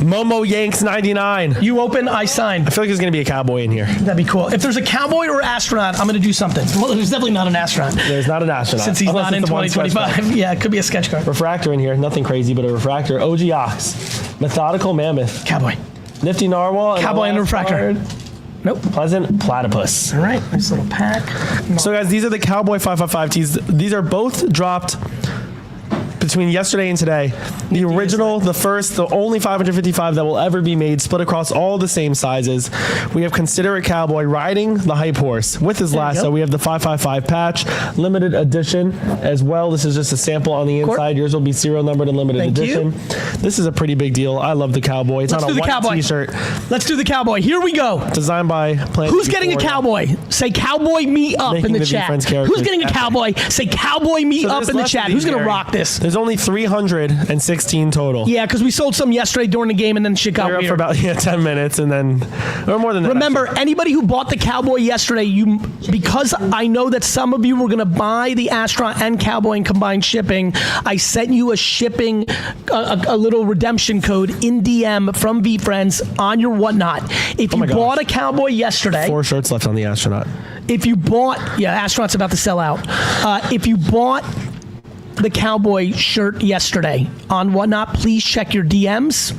Momo Yanks 99. You open, I sign. I feel like there's going to be a Cowboy in here. That'd be cool. If there's a Cowboy or astronaut, I'm going to do something. Well, there's definitely not an astronaut. There's not an astronaut. Since he's Unless not in it's the one sketch card. 2025. Yeah, it could be a sketch card. Refractor in here. Nothing crazy, but a refractor. OG Ox. Methodical Mammoth. Cowboy. Nifty Narwhal. Cowboy and the a last refractor. card, Nope. Pleasant Platypus. All right, nice little pack. So guys, these are the Cowboy 555 tees. These are both dropped between yesterday and today. The original, the first, the only 555 that will ever be made, split across all the same sizes. We have Consider a Cowboy riding the Hype Horse with his lasso. We have the 555 patch, limited edition as well. This is just a sample on the inside. Yours will be serial numbered and limited Thank edition. This is a pretty big deal. I love the Cowboy. It's Let's on do a the white Cowboy. T-shirt. Let's do the Cowboy. Here we go. Designed by Planet Who's getting a Euphoria. Cowboy? Say Cowboy me up Making in the the chat. VFriends characters Who's getting a epic. Cowboy? Say Cowboy me So up there's in the less chat. of Who's these, going to Gary. rock this? There's only 316 total. Yeah, because we sold some yesterday during the game and then shit got They're up weird. for about 10 minutes and then, or more than that. Remember, anybody who bought the Cowboy yesterday, because I know that some of you were going to buy the Astronaut and Cowboy in combined shipping, I sent you a shipping, a little redemption code in DM from VFriends on your whatnot. If you bought a Cowboy yesterday, 4 shirts left on the Astronaut. if you bought, Astronaut's about to sell out. If you bought the Cowboy shirt yesterday on whatnot, please check your DMs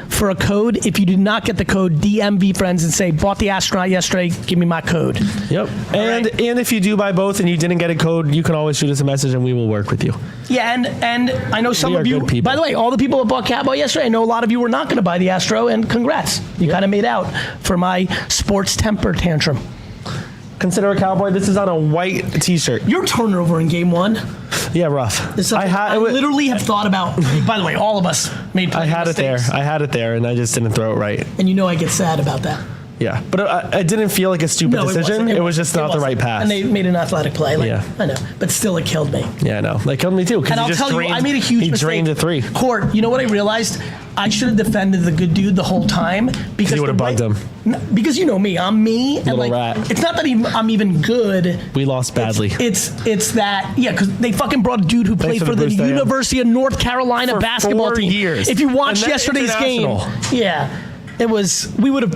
for a code. If you did not get the code, DM VFriends and say, bought the Astronaut yesterday, give me my code. Yep. And if you do buy both and you didn't get a code, you can always shoot us a message and we will work with you. Yeah, and I know some We of are you, good people. by the way, all the people that bought Cowboy yesterday, I know a lot of you were not going to buy the Astro, and congrats. You kind of made out for my sports temper tantrum. Consider a Cowboy. This is on a white T-shirt. Your turnover in game 1. Yeah, rough. I literally have thought about, by the way, all of us made I had mistakes. it there. I had it there and I just didn't throw it right. And you know I get sad about that. Yeah, but it didn't feel like a stupid decision. It was just not the right path. And they made an athletic play. Like, Yeah. I know, but still, it killed me. Yeah, I know. They killed me too. And I'll tell you, I made a huge mistake. He drained a 3. Court, you know what I realized? I should have defended the good dude the whole time because you would have bugged him. Because you know me, I'm me, and Little like rat. it's not that I'm even good. We lost badly. It's that because they fucking brought a dude who played for for the the boost, I am. University of North Carolina For basketball 4 team. years. If you watched And that's yesterday's game, international. yeah, it was. We would have